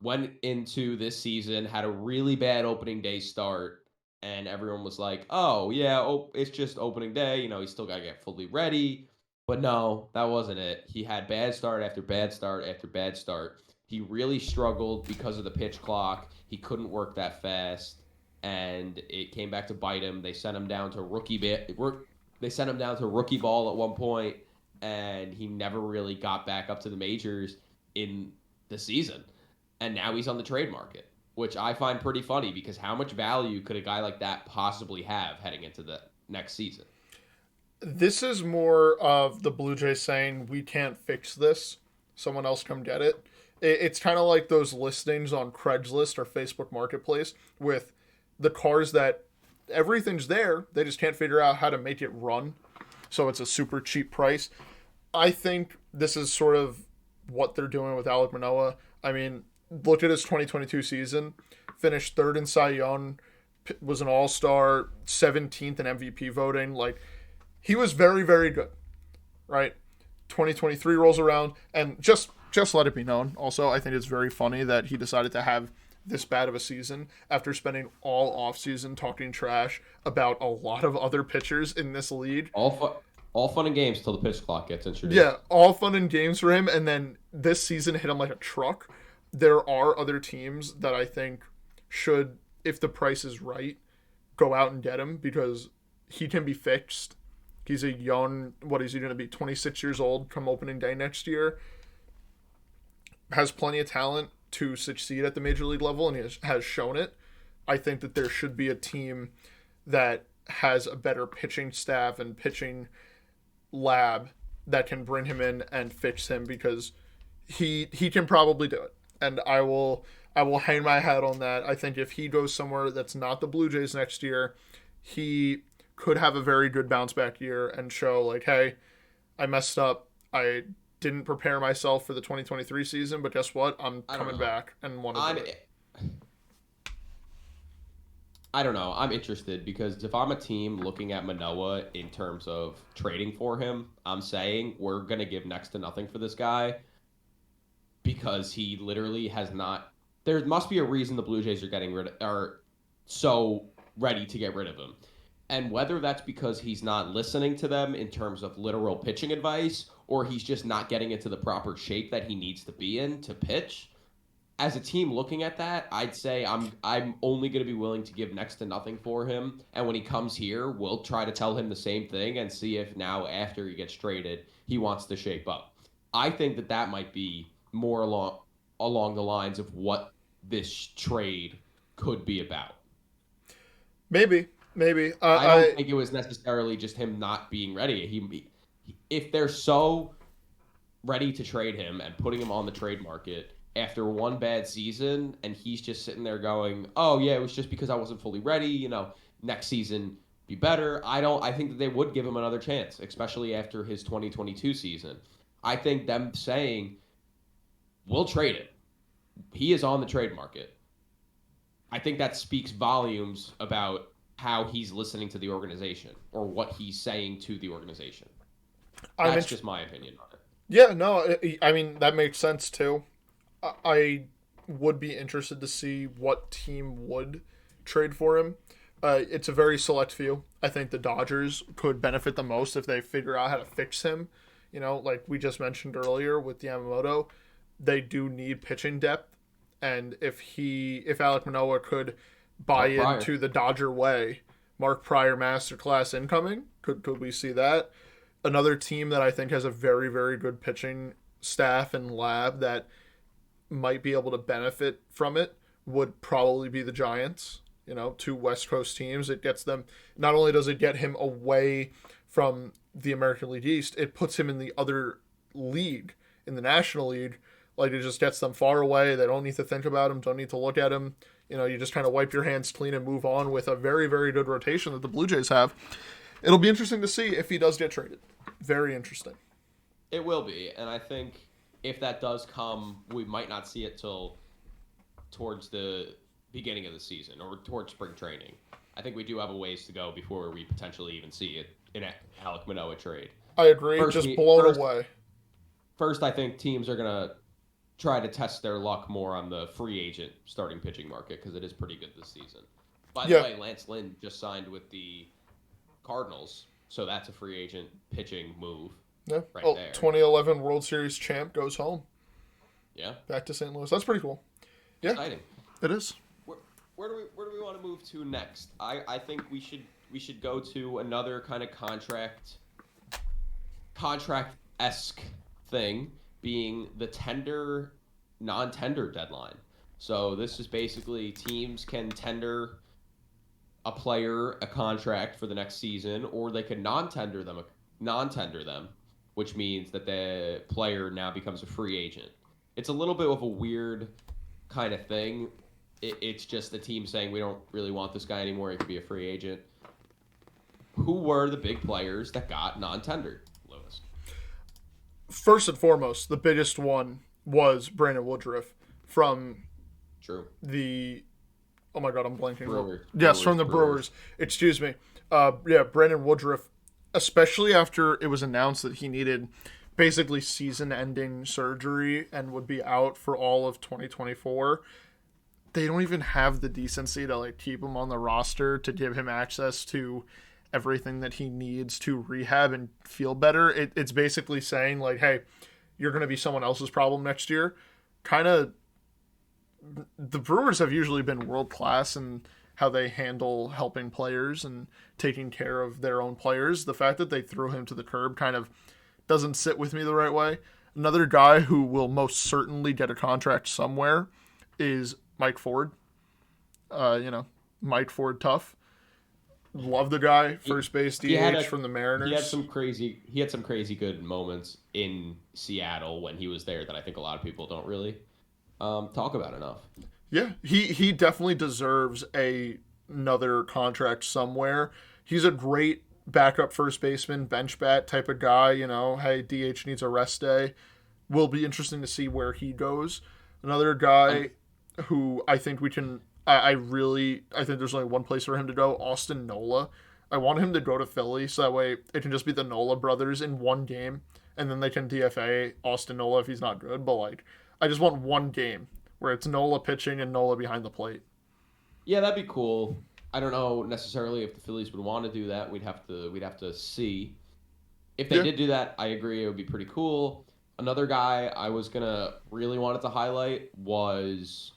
went into this season, had a really bad opening day start, and everyone was like, oh, yeah, it's just opening day. He's still got to get fully ready. But no, that wasn't it. He had bad start after bad start after bad start. He really struggled because of the pitch clock. He couldn't work that fast, and it came back to bite him. They sent him down to rookie ball at one point, and he never really got back up to the majors in the season. And now he's on the trade market, which I find pretty funny because how much value could a guy like that possibly have heading into the next season? This is more of the Blue Jays saying, we can't fix this. Someone else come get it. It's kind of like those listings on Craigslist or Facebook Marketplace with the cars that everything's there. They just can't figure out how to make it run. So it's a super cheap price. I think this is sort of what they're doing with Alek Manoah. I mean, look at his 2022 season. Finished third in Cy Young. Was an all-star. 17th in MVP voting. Like, he was very, very good, right? 2023 rolls around, and just let it be known. Also, I think it's very funny that he decided to have this bad of a season after spending all offseason talking trash about a lot of other pitchers in this league. All fun and games till the pitch clock gets introduced. Yeah, all fun and games for him, and then this season hit him like a truck. There are other teams that I think should, if the price is right, go out and get him because he can be fixed. He's a young, what is he going to be, 26 years old come opening day next year. Has plenty of talent to succeed at the major league level, and he has shown it. I think that there should be a team that has a better pitching staff and pitching lab that can bring him in and fix him because he can probably do it. And I will hang my hat on that. I think if he goes somewhere that's not the Blue Jays next year, he could have a very good bounce back year and show like, hey, I messed up. I didn't prepare myself for the 2023 season, but guess what? I'm coming back and want to do it. I don't know. I'm interested because if I'm a team looking at Manoah in terms of trading for him, I'm saying we're going to give next to nothing for this guy because he literally has not. There must be a reason the Blue Jays are so ready to get rid of him. And whether that's because he's not listening to them in terms of literal pitching advice or he's just not getting into the proper shape that he needs to be in to pitch, as a team looking at that, I'd say I'm only going to be willing to give next to nothing for him. And when he comes here, we'll try to tell him the same thing and see if now after he gets traded, he wants to shape up. I think that might be more along the lines of what this trade could be about. Maybe. I don't think it was necessarily just him not being ready. If they're so ready to trade him and putting him on the trade market after one bad season, and he's just sitting there going, "Oh yeah, it was just because I wasn't fully ready. Next season be better." I think that they would give him another chance, especially after his 2022 season. I think them saying, "We'll trade him. He is on the trade market." I think that speaks volumes about how he's listening to the organization or what he's saying to the organization. That's just my opinion on it. Yeah, no, I mean, that makes sense too. I would be interested to see what team would trade for him. It's a very select few. I think the Dodgers could benefit the most if they figure out how to fix him. Like we just mentioned earlier with Yamamoto, they do need pitching depth. And if Alek Manoah could buy into the Dodger way, Mark Prior masterclass incoming, could we see that? Another team that I think has a very, very good pitching staff and lab that might be able to benefit from it would probably be the Giants. Two West Coast teams. It gets them, not only does it get him away from the American League East, it puts him in the other league, in the National League. Like, it just gets them far away. They don't need to think about him, don't need to look at him. You just kind of wipe your hands clean and move on with a very, very good rotation that the Blue Jays have. It'll be interesting to see if he does get traded. Very interesting. It will be, and I think if that does come, we might not see it till towards the beginning of the season or towards spring training. I think we do have a ways to go before we potentially even see it in an Alek Manoah trade. I agree. Just blown away. First, I think teams are going to try to test their luck more on the free agent starting pitching market because it is pretty good this season. By the way, Lance Lynn just signed with the Cardinals, so that's a free agent pitching move. Yeah, right there. 2011 World Series champ goes home. Yeah, back to St. Louis. That's pretty cool. Yeah, exciting. It is. Where do we want to move to next? I think we should go to another kind of contract-esque thing, being the non-tender deadline. So this is basically teams can tender a player a contract for the next season, or they can non-tender them, which means that the player now becomes a free agent. It's a little bit of a weird kind of thing. It's just the team saying we don't really want this guy anymore. He could be a free agent. Who were the big players that got non-tendered, Lewis? First and foremost, the biggest one was Brandon Woodruff from the... Oh my God, I'm blanking. Yes, from the Brewers. Excuse me. Brandon Woodruff, especially after it was announced that he needed basically season-ending surgery and would be out for all of 2024. They don't even have the decency to keep him on the roster to give him access to everything that he needs to rehab and feel better. It's basically saying hey, you're going to be someone else's problem next year. Kind of, the Brewers have usually been world class in how they handle helping players and taking care of their own players. The fact that they threw him to the curb kind of doesn't sit with me the right way. Another guy who will most certainly get a contract somewhere is Mike Ford. Mike Ford tough. Love the guy. First base DH from the Mariners. He had some crazy good moments in Seattle when he was there that I think a lot of people don't really talk about enough. Yeah, he definitely deserves another contract somewhere. He's a great backup first baseman, bench bat type of guy. Hey, DH needs a rest day. Will be interesting to see where he goes. Another guy who I think we can. I think there's only one place for him to go. Austin Nola. I want him to go to Philly so that way it can just be the Nola brothers in one game, and then they can DFA Austin Nola if he's not good. But I just want one game where it's Nola pitching and Nola behind the plate. Yeah, that'd be cool. I don't know necessarily if the Phillies would want to do that. We'd have to see. If they did do that, I agree it would be pretty cool. Another guy I was gonna really wanted to highlight was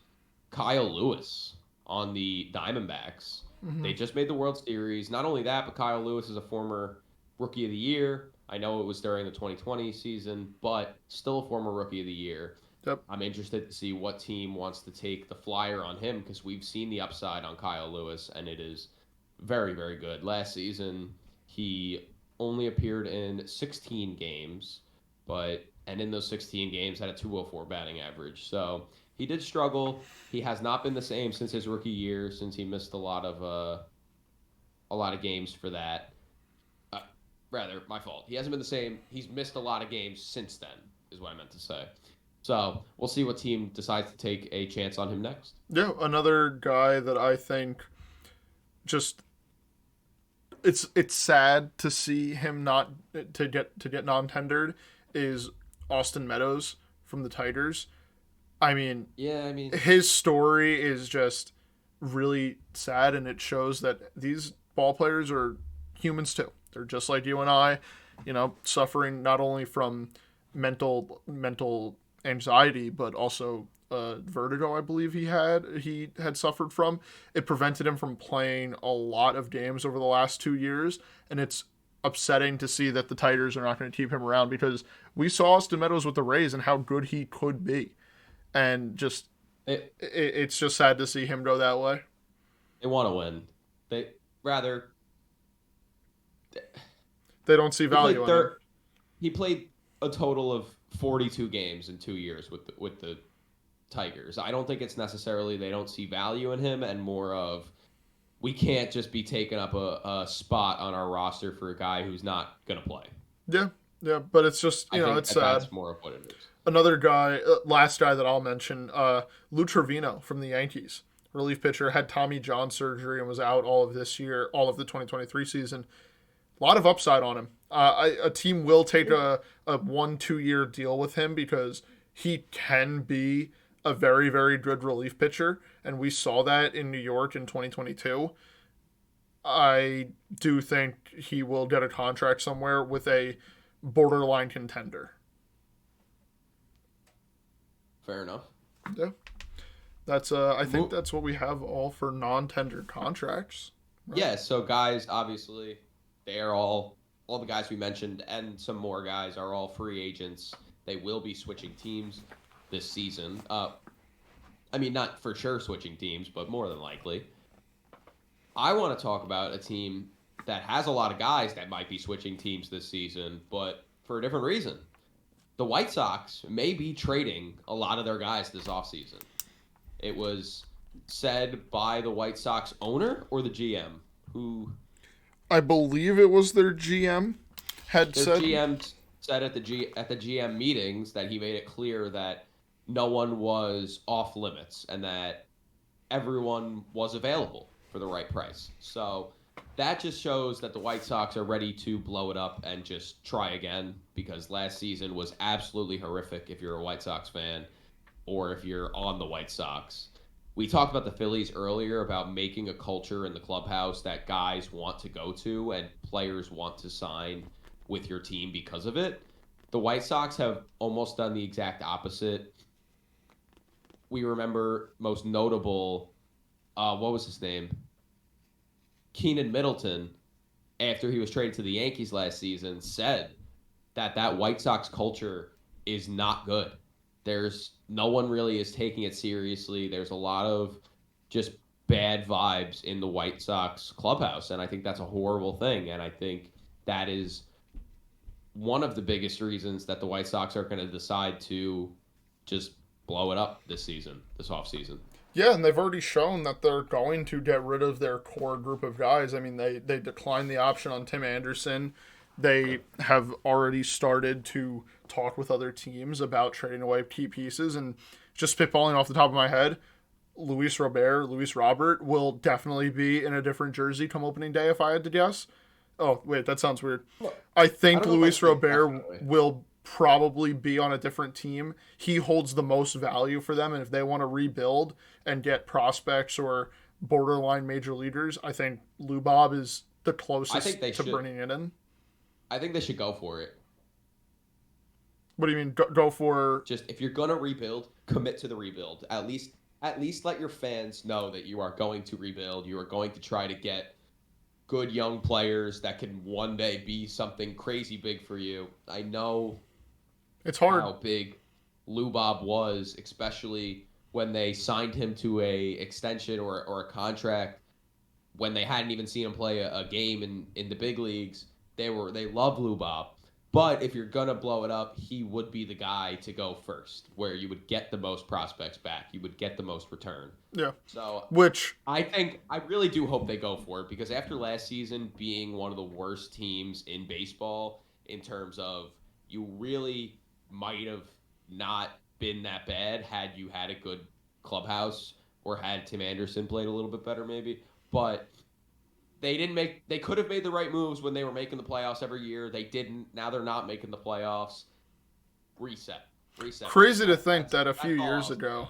Kyle Lewis on the Diamondbacks. Mm-hmm. They just made the World Series. Not only that, but Kyle Lewis is a former Rookie of the Year. I know it was during the 2020 season, but still a former Rookie of the Year. Yep. I'm interested to see what team wants to take the flyer on him because we've seen the upside on Kyle Lewis, and it is very, very good. Last season, he only appeared in 16 games, and in those 16 games had a 204 batting average. So he did struggle. He has not been the same since his rookie year, since he missed a lot of games for that. Rather, my fault. He hasn't been the same. He's missed a lot of games since then, is what I meant to say. So we'll see what team decides to take a chance on him next. Yeah, another guy that I think just it's sad to see him not to get non-tendered is Austin Meadows from the Tigers. I mean, his story is just really sad, and it shows that these ball players are humans too. They're just like you and I, suffering not only from mental anxiety, but also vertigo, I believe he had suffered from. It prevented him from playing a lot of games over the last 2 years, and it's upsetting to see that the Tigers are not going to keep him around because we saw Austin Meadows with the Rays and how good he could be. And just it's just sad to see him go that way. They want to win. They don't see value in him. He played a total of 42 games in 2 years with the Tigers. I don't think it's necessarily they don't see value in him, and more of we can't just be taking up a spot on our roster for a guy who's not going to play. Yeah, yeah, but it's just, I think it's sad. that's more of what it is. Another guy, last guy that I'll mention, Lou Trevino from the Yankees, relief pitcher, had Tommy John surgery and was out all of this year, all of the 2023 season. A lot of upside on him. A team will take a 1-2 year deal with him because he can be a very, very good relief pitcher, and we saw that in New York in 2022. I do think he will get a contract somewhere with a borderline contender. Fair enough. Yeah. That's I think that's what we have all for non-tendered contracts. Right? Yeah, so guys, obviously, they are all the guys we mentioned and some more guys are all free agents. They will be switching teams this season. I mean, not for sure switching teams, but more than likely. I want to talk about a team that has a lot of guys that might be switching teams this season, but for a different reason. The White Sox may be trading a lot of their guys this offseason. It was said by the White Sox owner or the GM, who I believe it was their GM had their said. GM said at the GM meetings that he made it clear that no one was off limits and that everyone was available for the right price. So that just shows that the White Sox are ready to blow it up and just try again, because last season was absolutely horrific if you're a White Sox fan or if you're on the White Sox. We talked about the Phillies earlier about making a culture in the clubhouse that guys want to go to and players want to sign with your team because of it. The White Sox have almost done the exact opposite. We remember most notable, what was his name? Keenan Middleton, after he was traded to the Yankees last season, said that White Sox culture is not good. There's no one really is taking it seriously. There's a lot of just bad vibes in the White Sox clubhouse, and I think that's a horrible thing. And I think that is one of the biggest reasons that the White Sox are going to decide to just blow it up this offseason. Yeah, and they've already shown that they're going to get rid of their core group of guys. I mean, they declined the option on Tim Anderson. They have already started to talk with other teams about trading away key pieces. And just spitballing off the top of my head, Luis Robert will definitely be in a different jersey come opening day if I had to guess. Oh, wait, that sounds weird. I think Luis Robert will probably be on a different team. He holds the most value for them, and if they want to rebuild and get prospects or borderline major leaguers, I think Lou Bob is the closest to bringing it in. I think they should go for it. What do you mean go for? Just if you're gonna rebuild, commit to the rebuild. At least let your fans know that you are going to rebuild. You are going to try to get good young players that can one day be something crazy big for you. I know it's hard how big Lou Bob was, especially when they signed him to a extension or a contract when they hadn't even seen him play a game in the big leagues. They love Lou Bob. But if you're going to blow it up, he would be the guy to go first, where you would get the most prospects back. You would get the most return. Yeah. So which I really do hope they go for it, because after last season being one of the worst teams in baseball in terms of you really might have not been that bad had you had a good clubhouse or had Tim Anderson played a little bit better maybe. But they could have made the right moves when they were making the playoffs every year. They didn't. Now they're not making the playoffs. Reset. Crazy to think that a few years ago,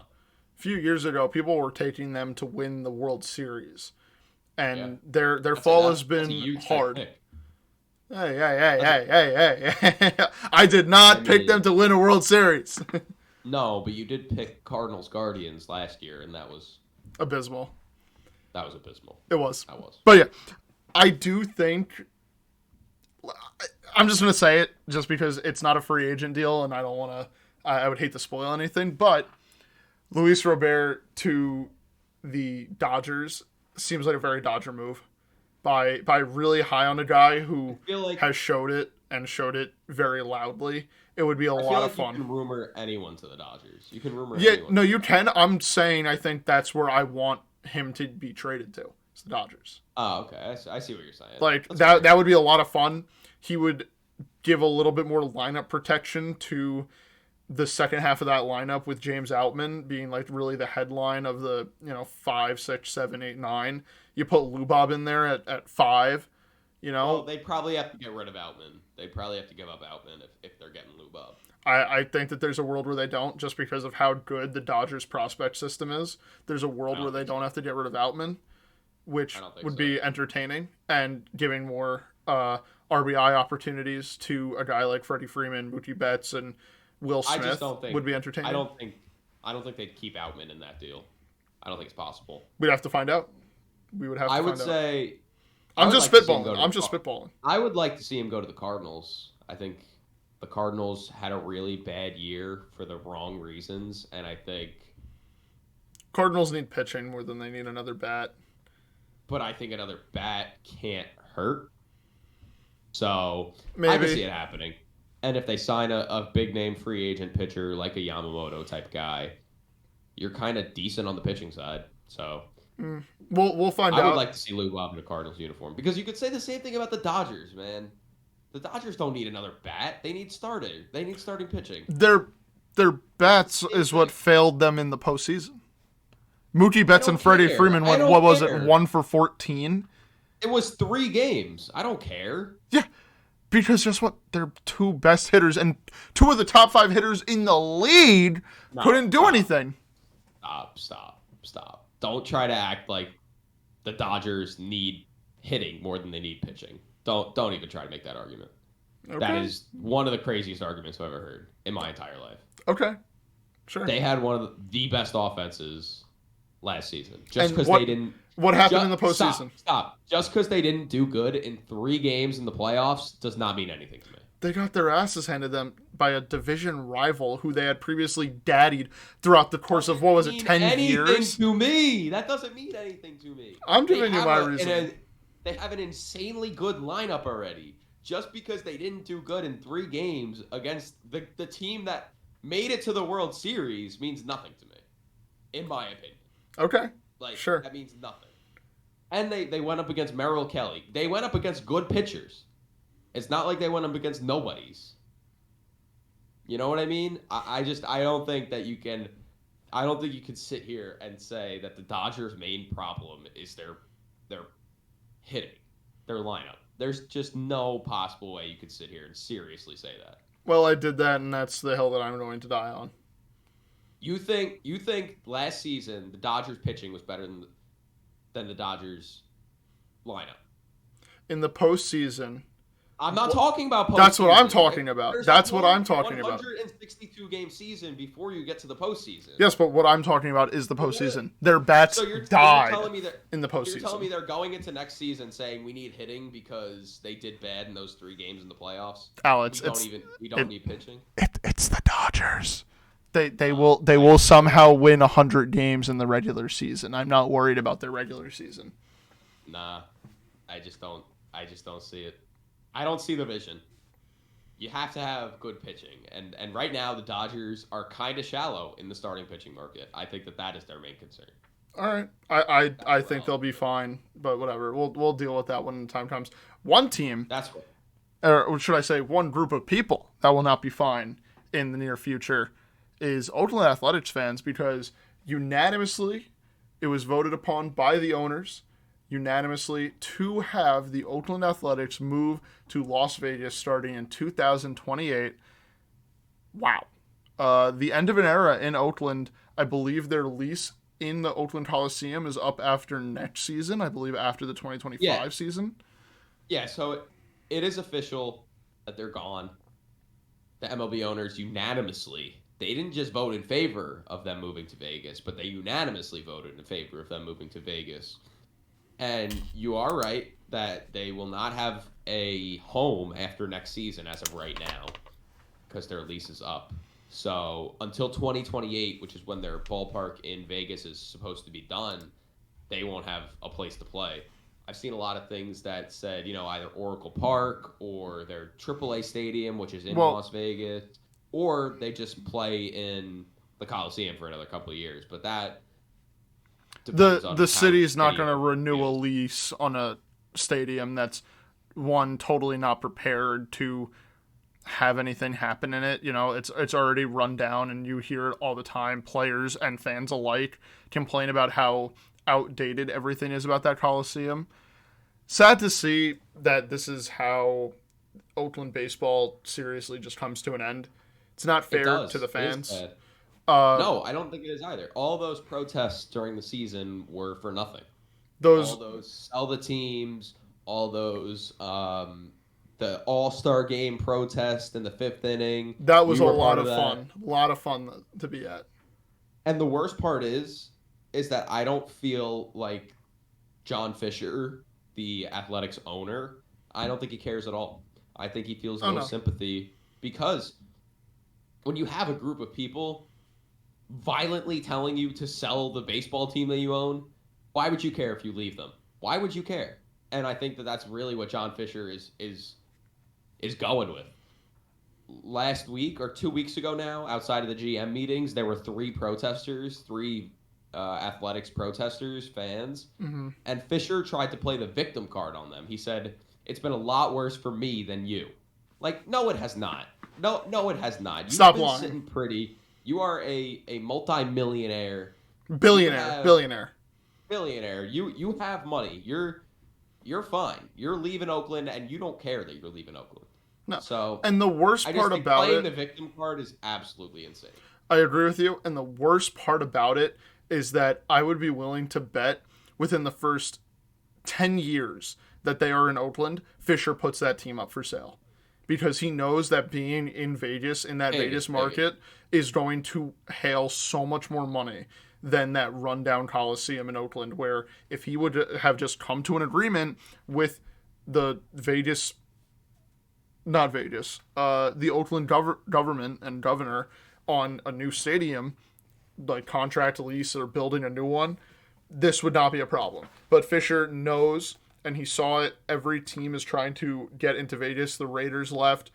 people were taking them to win the World Series, and their fall has been hard. Hey! I did not pick them to win a World Series. No, but you did pick Cardinals Guardians last year, and that was abysmal. That was abysmal. It was. That was. But yeah, I do think, I'm just going to say it just because it's not a free agent deal and I don't want to, I would hate to spoil anything, but Luis Robert to the Dodgers seems like a very Dodger move by really high on a guy who has showed it very loudly. It would be a lot of fun. You can rumor anyone to the Dodgers. You can rumor anyone. Yeah, no, you can. I'm saying I think that's where I want him to be traded to. It's the Dodgers. Oh, okay. I see what you're saying. Like That's that fair. that would be a lot of fun. He would give a little bit more lineup protection to the second half of that lineup with James Outman being like really the headline of the 5, 6, 7, 8, 9. You put Lubob in there at 5. Well, they probably have to get rid of Outman. They probably have to give up Outman if they're getting Lube up. I think that there's a world where they don't, just because of how good the Dodgers prospect system is. There's a world where they don't have to get rid of Outman, which would be entertaining and giving more RBI opportunities to a guy like Freddie Freeman, Mookie Betts, and Will Smith. I just don't think would be entertaining. I don't think they'd keep Outman in that deal. I don't think it's possible. We'd have to find out. We would have to I find would out. say I'm just spitballing. I would like to see him go to the Cardinals. I think the Cardinals had a really bad year for the wrong reasons, and I think Cardinals need pitching more than they need another bat. But I think another bat can't hurt. So Maybe. I can see it happening. And if they sign a big name free agent pitcher like a Yamamoto type guy, you're kind of decent on the pitching side. So we'll find out. I would like to see Lou Bob in a Cardinals uniform because you could say the same thing about the Dodgers, man. The Dodgers don't need another bat. They need starting. They need starting pitching. Their bats is what failed them in the postseason. Mookie Betts and Freddie Freeman went, what was it, 1 for 14? It was 3 games. I don't care. Yeah, because guess what? Their 2 best hitters and 2 of the top 5 hitters in the league couldn't do anything. Stop. Don't try to act like the Dodgers need hitting more than they need pitching. Don't even try to make that argument. Okay. That is one of the craziest arguments I've ever heard in my entire life. Okay, sure. They had one of the best offenses last season. Just because they didn't... What happened in the postseason? Stop. Just because they didn't do good in 3 games in the playoffs does not mean anything to me. They got their asses handed them by a division rival who they had previously daddied throughout the course of, 10 years? To me. That doesn't mean anything to me. I'm giving you my reason. They have an insanely good lineup already. Just because they didn't do good in 3 games against the team that made it to the World Series means nothing to me, in my opinion. Okay. Sure. That means nothing. And they went up against Merrill Kelly. They went up against good pitchers. It's not like they went up against nobodies. You know what I mean? I don't think that you can. I don't think you can sit here and say that the Dodgers' main problem is their hitting, their lineup. There's just no possible way you could sit here and seriously say that. Well, I did that, and that's the hill that I'm going to die on. You think last season the Dodgers pitching was better than the Dodgers lineup? In the postseason. I'm not talking about postseason. That's what I'm talking about. That's what I'm talking about. 162 game season before you get to the postseason. Yes, but what I'm talking about is the postseason. Their bats died in the postseason. You're telling me they're going into next season saying we need hitting because they did bad in those 3 games in the playoffs? Alex, we don't need pitching. It's the Dodgers. They will somehow win 100 games in the regular season. I'm not worried about their regular season. Nah, I just don't see it. I don't see the vision. You have to have good pitching, and right now the Dodgers are kind of shallow in the starting pitching market. I think that is their main concern. All right, I think they'll be fine, but whatever. We'll deal with that when the time comes. One team, or should I say, one group of people that will not be fine in the near future is Oakland Athletics fans, because unanimously it was voted upon by the owners unanimously to have the Oakland Athletics move to Las Vegas starting in 2028. Wow. The end of an era in Oakland. I believe their lease in the Oakland Coliseum is up after next season. I believe after the 2025 season. Yeah, so it is official that they're gone. The MLB owners unanimously, they didn't just vote in favor of them moving to Vegas, but they unanimously voted in favor of them moving to Vegas. And you are right that they will not have a home after next season as of right now because their lease is up. So until 2028, which is when their ballpark in Vegas is supposed to be done, they won't have a place to play. I've seen a lot of things that said, either Oracle Park or their AAA stadium, which is in Las Vegas, or they just play in the Coliseum for another couple of years. But depends on The how city is not shitty going to it renew a is. lease on a stadium that's one totally not prepared to have anything happen in it. You know, it's already run down, and you hear it all the time. Players and fans alike complain about how outdated everything is about that Coliseum. Sad to see that this is how Oakland baseball seriously just comes to an end. It's not It fair to does. the It is fans. bad. Uh, No, I don't think it is either. All those protests during the season were for nothing. All those those sell the teams, all those the All-Star game protest in the fifth inning. that was We a were lot part of of that. fun. A lot of fun to be at. And the worst part is that I don't feel like John Fisher, the Athletics owner, I don't think he cares at all. I think he feels Oh no no, sympathy because when you have a group of people violently telling you to sell the baseball team that you own, why would you care if you leave them? Why would you care? And I think that that's really what John Fisher is going with. Last week or 2 weeks ago now, outside of the GM meetings, there were three athletics protesters, fans, mm-hmm. and Fisher tried to play the victim card on them. He said, "It's been a lot worse for me than you." Like, no, it has not. No, it has not. You've Stop been lying. sitting pretty. You are a multi-millionaire. Billionaire, billionaire. Billionaire. You have money. You're fine. You're leaving Oakland, and you don't care that you're leaving Oakland. No, So and the worst I just part think about playing it, the victim card is absolutely insane. I agree with you. And the worst part about it is that I would be willing to bet within the first 10 years that they are in Oakland, Fisher puts that team up for sale. Because he knows that being in Vegas, in that Vegas market, is going to hail so much more money than that rundown Coliseum in Oakland, where if he would have just come to an agreement with the the Oakland government and governor on a new stadium, like contract lease or building a new one, this would not be a problem. But Fisher knows, and he saw it. Every team is trying to get into Vegas. The Raiders left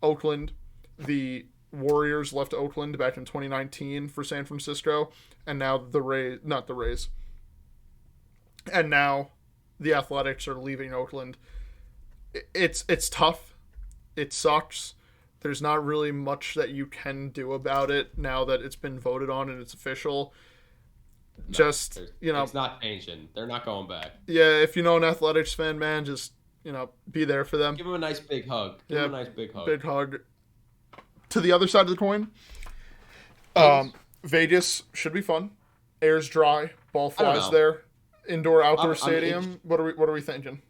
Oakland. The Warriors left Oakland back in 2019 for San Francisco. And now not the Rays. And now the Athletics are leaving Oakland. It's tough. It sucks. There's not really much that you can do about it now that it's been voted on and it's official. No, It's not changing. They're not going back. Yeah, if you know an Athletics fan, man, just, be there for them. Give them a nice big hug. Give them a nice big hug. Big hug. To the other side of the coin, Vegas should be fun. Air's dry, ball flies there. Indoor outdoor stadium. What are we thinking?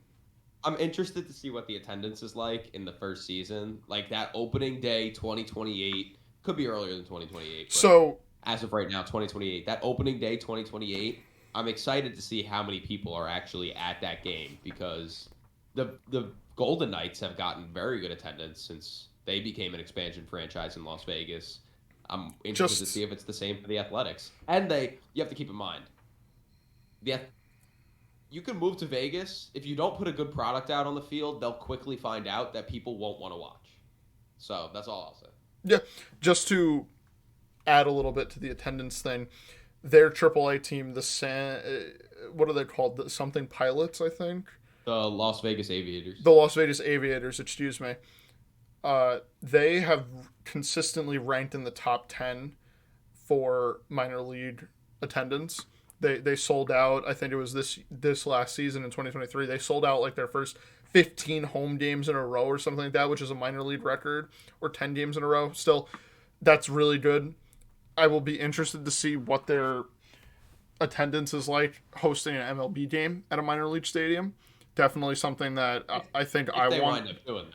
I'm interested to see what the attendance is like in the first season. Like that opening day 2028 could be earlier than 2028. So as of right now, 2028. That opening day 2028, I'm excited to see how many people are actually at that game because the Golden Knights have gotten very good attendance since they became an expansion franchise in Las Vegas. I'm interested to see if it's the same for the Athletics. And you have to keep in mind, you can move to Vegas. If you don't put a good product out on the field, they'll quickly find out that people won't want to watch. So that's all I'll say. Yeah, just to add a little bit to the attendance thing, their AAA team, what are they called? Something Pilots, I think. The Las Vegas Aviators. The Las Vegas Aviators, excuse me. They have consistently ranked in the top 10 for minor league attendance. They sold out. I think it was this last season in 2023. They sold out like their first 15 home games in a row or something like that, which is a minor league record, or 10 games in a row. Still, that's really good. I will be interested to see what their attendance is like hosting an MLB game at a minor league stadium. Definitely something that I think I want. They wind up doing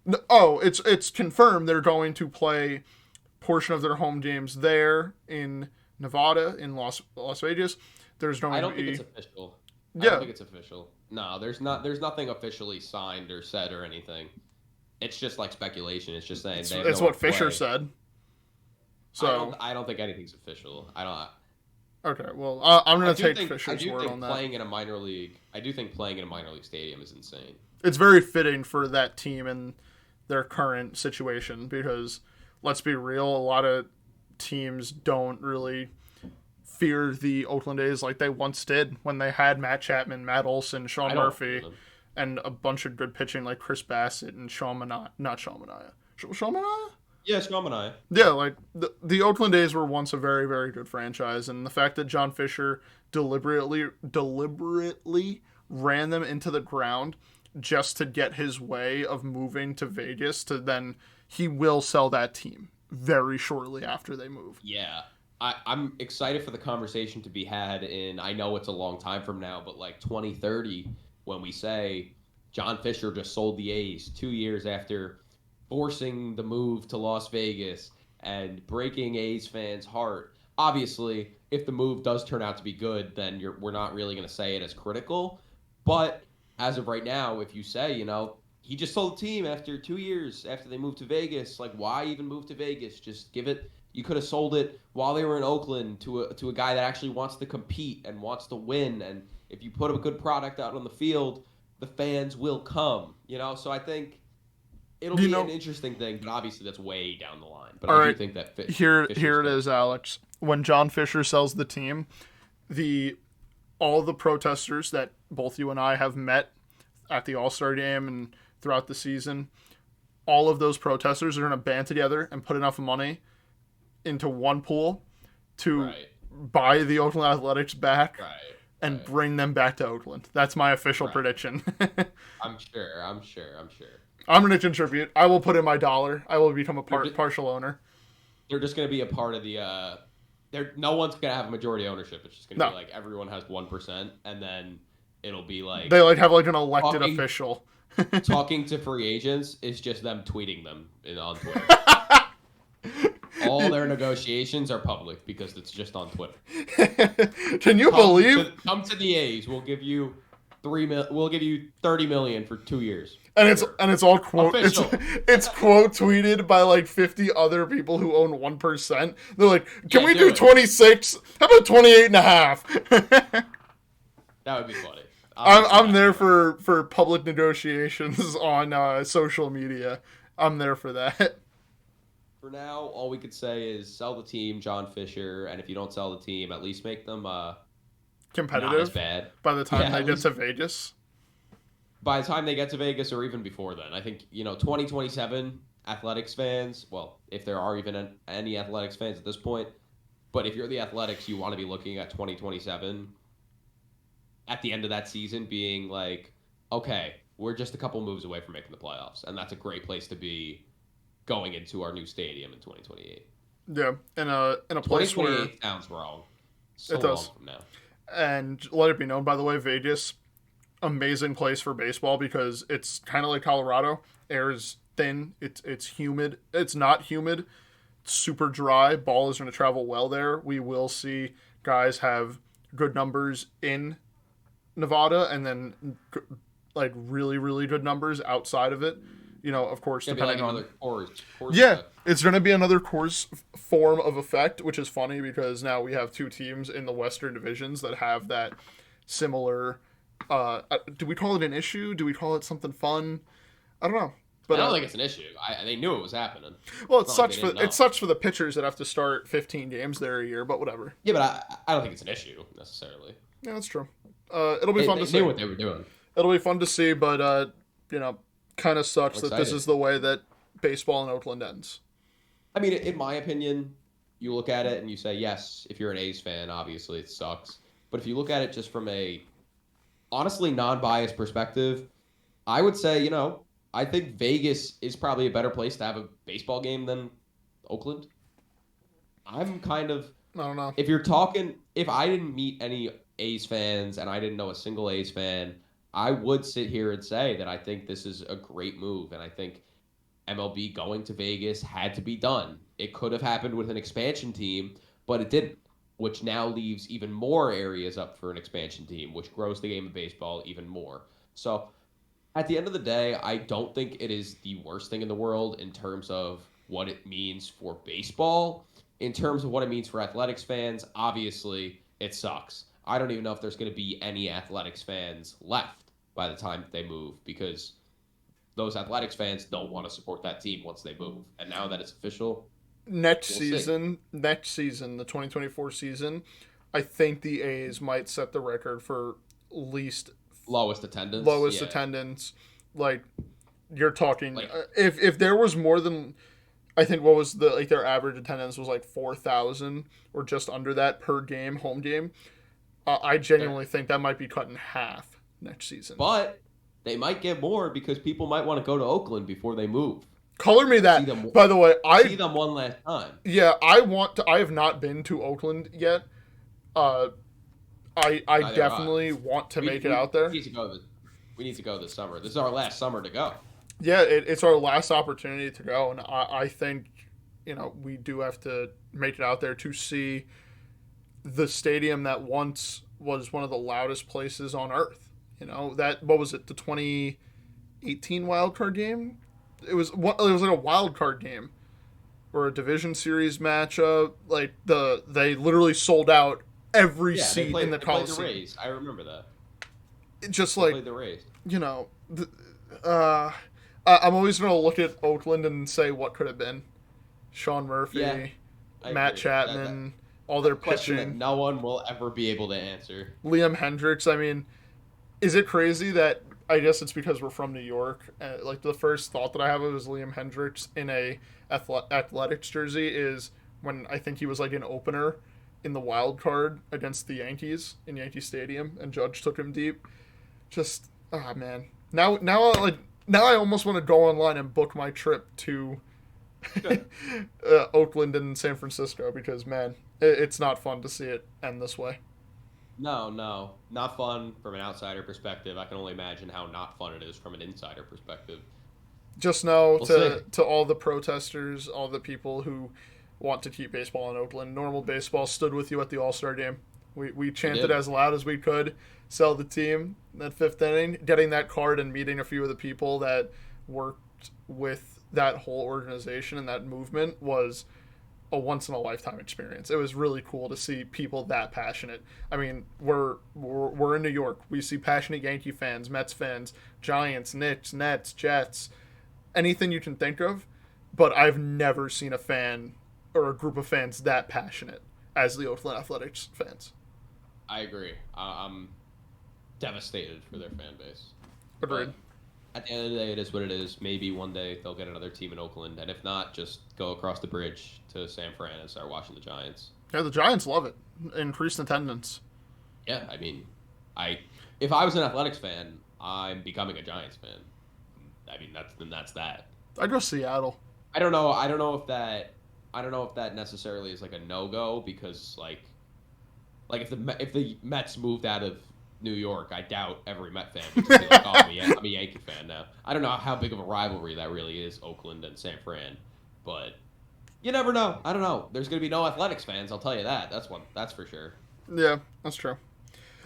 that. Oh, it's confirmed they're going to play portion of their home games there in Nevada, in Las Vegas. There's going I don't to be... think it's official. Yeah. I don't think it's official. No, there's nothing officially signed or said or anything. It's just like speculation. It's just saying it's what Fisher said. So I don't think anything's official. I don't. Okay, well, I'm going to take Fisher's word on that. I do think playing in a minor league stadium is insane. It's very fitting for that team and their current situation because, let's be real, a lot of teams don't really fear the Oakland A's like they once did when they had Matt Chapman, Matt Olson, Sean I don't fear Murphy, them. and a bunch of good pitching like Chris Bassett and Sean Manaea. Not Sean Manaea. Sean Manaea? Yeah, Strom and I. Yeah, like the Oakland A's were once a very, very good franchise, and the fact that John Fisher deliberately ran them into the ground just to get his way of moving to Vegas, to then he will sell that team very shortly after they move. Yeah. I'm excited for the conversation to be had in, I know it's a long time from now, but like 2030, when we say John Fisher just sold the A's 2 years after forcing the move to Las Vegas and breaking A's fans' heart. Obviously, if the move does turn out to be good, then we're not really going to say it as critical. But as of right now, if you say, he just sold the team after 2 years after they moved to Vegas, like why even move to Vegas? Just give it. You could have sold it while they were in Oakland to a guy that actually wants to compete and wants to win. And if you put a good product out on the field, the fans will come. So I think it'll be an interesting thing, but obviously that's way down the line. But I do think that here it is, Alex. When John Fisher sells the team, all the protesters that both you and I have met at the All-Star game and throughout the season, all of those protesters are going to band together and put enough money into one pool to buy the Oakland Athletics back and bring them back to Oakland. That's my official prediction. I'm sure. I'm going to contribute. I will put in my $1. I will become a partial owner. They're just going to be a part of the no one's going to have majority ownership. It's just going to be like everyone has 1%, and then it'll be like they have like an elected official. Talking to free agents is just them tweeting them on Twitter. All their negotiations are public because it's just on Twitter. Can you believe? Come to the A's. We'll give you We'll give you $30 million for 2 years. And it's all quote. It's quote tweeted by like 50 other people who own 1%. They're like, "Can we do 26? How about 28.5?" That would be funny. I'm there for public negotiations on social media. I'm there for that. For now, all we could say is sell the team, John Fisher, and if you don't sell the team, at least make them competitive. Not as bad. By the time they get to Vegas. By the time they get to Vegas, or even before then, I think 2027 Athletics fans. Well, if there are even any Athletics fans at this point, but if you're the Athletics, you want to be looking at 2027. At the end of that season, being like, okay, we're just a couple moves away from making the playoffs, and that's a great place to be going into our new stadium in 2028. Yeah, in a place where 2028 sounds wrong. It does. Long from now. And let it be known, by the way, Vegas, amazing place for baseball because it's kind of like Colorado. Air is thin. It's humid. It's not humid. It's super dry. Ball is going to travel well there. We will see guys have good numbers in Nevada and then like really, really good numbers outside of it. Of course, depending on Coors it's going to be another Coors form of effect, which is funny because now we have two teams in the Western divisions that have that similar. Do we call it an issue? Do we call it something fun? I don't know. But I don't think it's an issue. They knew it was happening. Well, it sucks for the pitchers that have to start 15 games there a year, but whatever. Yeah, but I don't think it's an issue necessarily. Yeah, that's true. It'll be fun to see. They knew what they were doing. It'll be fun to see, but kind of sucks that this is the way that baseball in Oakland ends. I mean, in my opinion, you look at it and you say, yes, if you're an A's fan, obviously it sucks. But if you look at it just from a honestly non-biased perspective, I would say, I think Vegas is probably a better place to have a baseball game than Oakland. I'm kind of... I don't know. If I didn't meet any A's fans and I didn't know a single A's fan, I would sit here and say that I think this is a great move, and I think MLB going to Vegas had to be done. It could have happened with an expansion team, but it didn't, which now leaves even more areas up for an expansion team, which grows the game of baseball even more. So at the end of the day, I don't think it is the worst thing in the world in terms of what it means for baseball. In terms of what it means for Athletics fans, obviously it sucks. I don't even know if there's going to be any Athletics fans left by the time they move because those Athletics fans don't want to support that team once they move. And now that it's official, next season, the 2024 season, I think the A's might set the record for least Lowest attendance. lowest Yeah. attendance. Like you're talking, Like if there was more than, I think what was the like their average attendance was like 4,000 or just under that per game, home game. I there, genuinely think that might be cut in half next season. but they might get more because people might want to go to Oakland before they move. Color me See that. them By the way, see them one last time. I want to. I have not been to Oakland yet. Uh, I Neither have I. definitely want to make it We out there. need to go. We need to go this summer. This is our last summer to go. Yeah, it's our last opportunity to go, and I think we do have to make it out there to see the stadium that once was one of the loudest places on earth. That what was it? The 2018 wild card game. It was like a wild card game or a division series matchup. Like they literally sold out every Yeah, seat in the they played the Coliseum. Rays. I remember that. It just They like played the Rays. you know, uh, I'm always gonna look at Oakland and say what could have been. Sean Murphy, Yeah, I Matt agree. Chapman, all their Question that pitching. no one will ever be able to answer. Liam Hendricks. I mean, is it crazy that I guess it's because we're from New York? Like the first thought that I have of is Liam Hendricks in a Athletics jersey is when I think he was like an opener in the wild card against the Yankees in Yankee Stadium, and Judge took him deep. Just man, now I almost want to go online and book my trip to Oakland and San Francisco because man, it's not fun to see it end this way. No, not fun from an outsider perspective. I can only imagine how not fun it is from an insider perspective. Just know We'll see. to all the protesters, all the people who want to keep baseball in Oakland. Normal baseball stood with you at the All Star game. We We chanted did. as loud as we could. Sell the team that fifth inning, getting that card and meeting a few of the people that worked with that whole organization and that movement was a once in a lifetime experience. It was really cool to see people that passionate. I mean, we're in New York. We see passionate Yankee fans, Mets fans, Giants, Knicks, Nets, Jets, anything you can think of. But I've never seen a fan or a group of fans that passionate as the Oakland Athletics fans. I agree. I'm devastated for their fan base. Agreed. But at the end of the day, it is what it is. Maybe one day they'll get another team in Oakland, and if not, just go across the bridge to San Fran and start watching the Giants. Yeah, the Giants love it. Increased attendance. Yeah, I mean, I if I was an Athletics fan, I'm becoming a Giants fan. I mean, that's that. I'd go Seattle. I don't know. I don't know if that necessarily is like a no go because like if the Mets moved out of New York, I doubt every Met fan would just be like, oh, I'm a Yankee fan now. I don't know how big of a rivalry that really is, Oakland and San Fran, but you never know. I don't know. There's gonna be no Athletics fans. I'll tell you that. That's for sure. Yeah, that's true.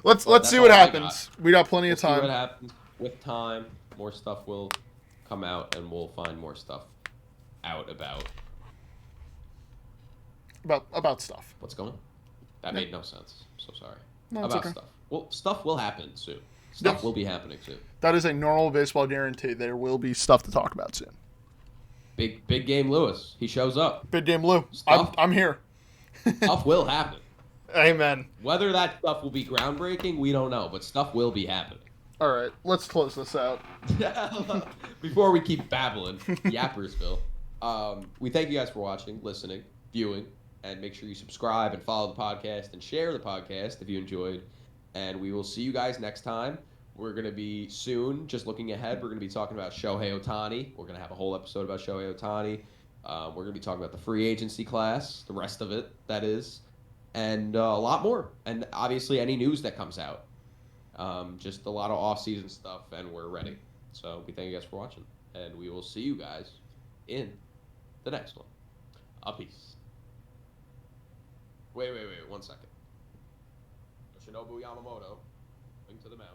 Let's But see that's what all I happens. We got plenty We'll of see what time. happens with time. More stuff will come out, and we'll find more stuff out about About stuff. what's going on. That Yeah. made no sense. So sorry. No, it's About okay. stuff. Well, stuff will happen soon. Stuff Yes. will be happening soon. That is a normal baseball guarantee. There will be stuff to talk about soon. Big game Lewis. He shows up. Big game Lou. Stuff. I'm here. Stuff will happen. Amen. Whether that stuff will be groundbreaking, we don't know, but stuff will be happening. All right, let's close this out. Before we keep babbling, Yappersville. We thank you guys for watching, listening, viewing, and make sure you subscribe and follow the podcast and share the podcast if you enjoyed. And we will see you guys next time. We're going to be soon, just looking ahead, we're going to be talking about Shohei Ohtani. We're going to have a whole episode about Shohei Ohtani. We're going to be talking about the free agency class, the rest of it, that is, and a lot more. And obviously any news that comes out. Just a lot of off-season stuff, and we're ready. So we thank you guys for watching, and we will see you guys in the next one. A peace. Wait, 1 second. Yoshinobu Yamamoto, going to the mound.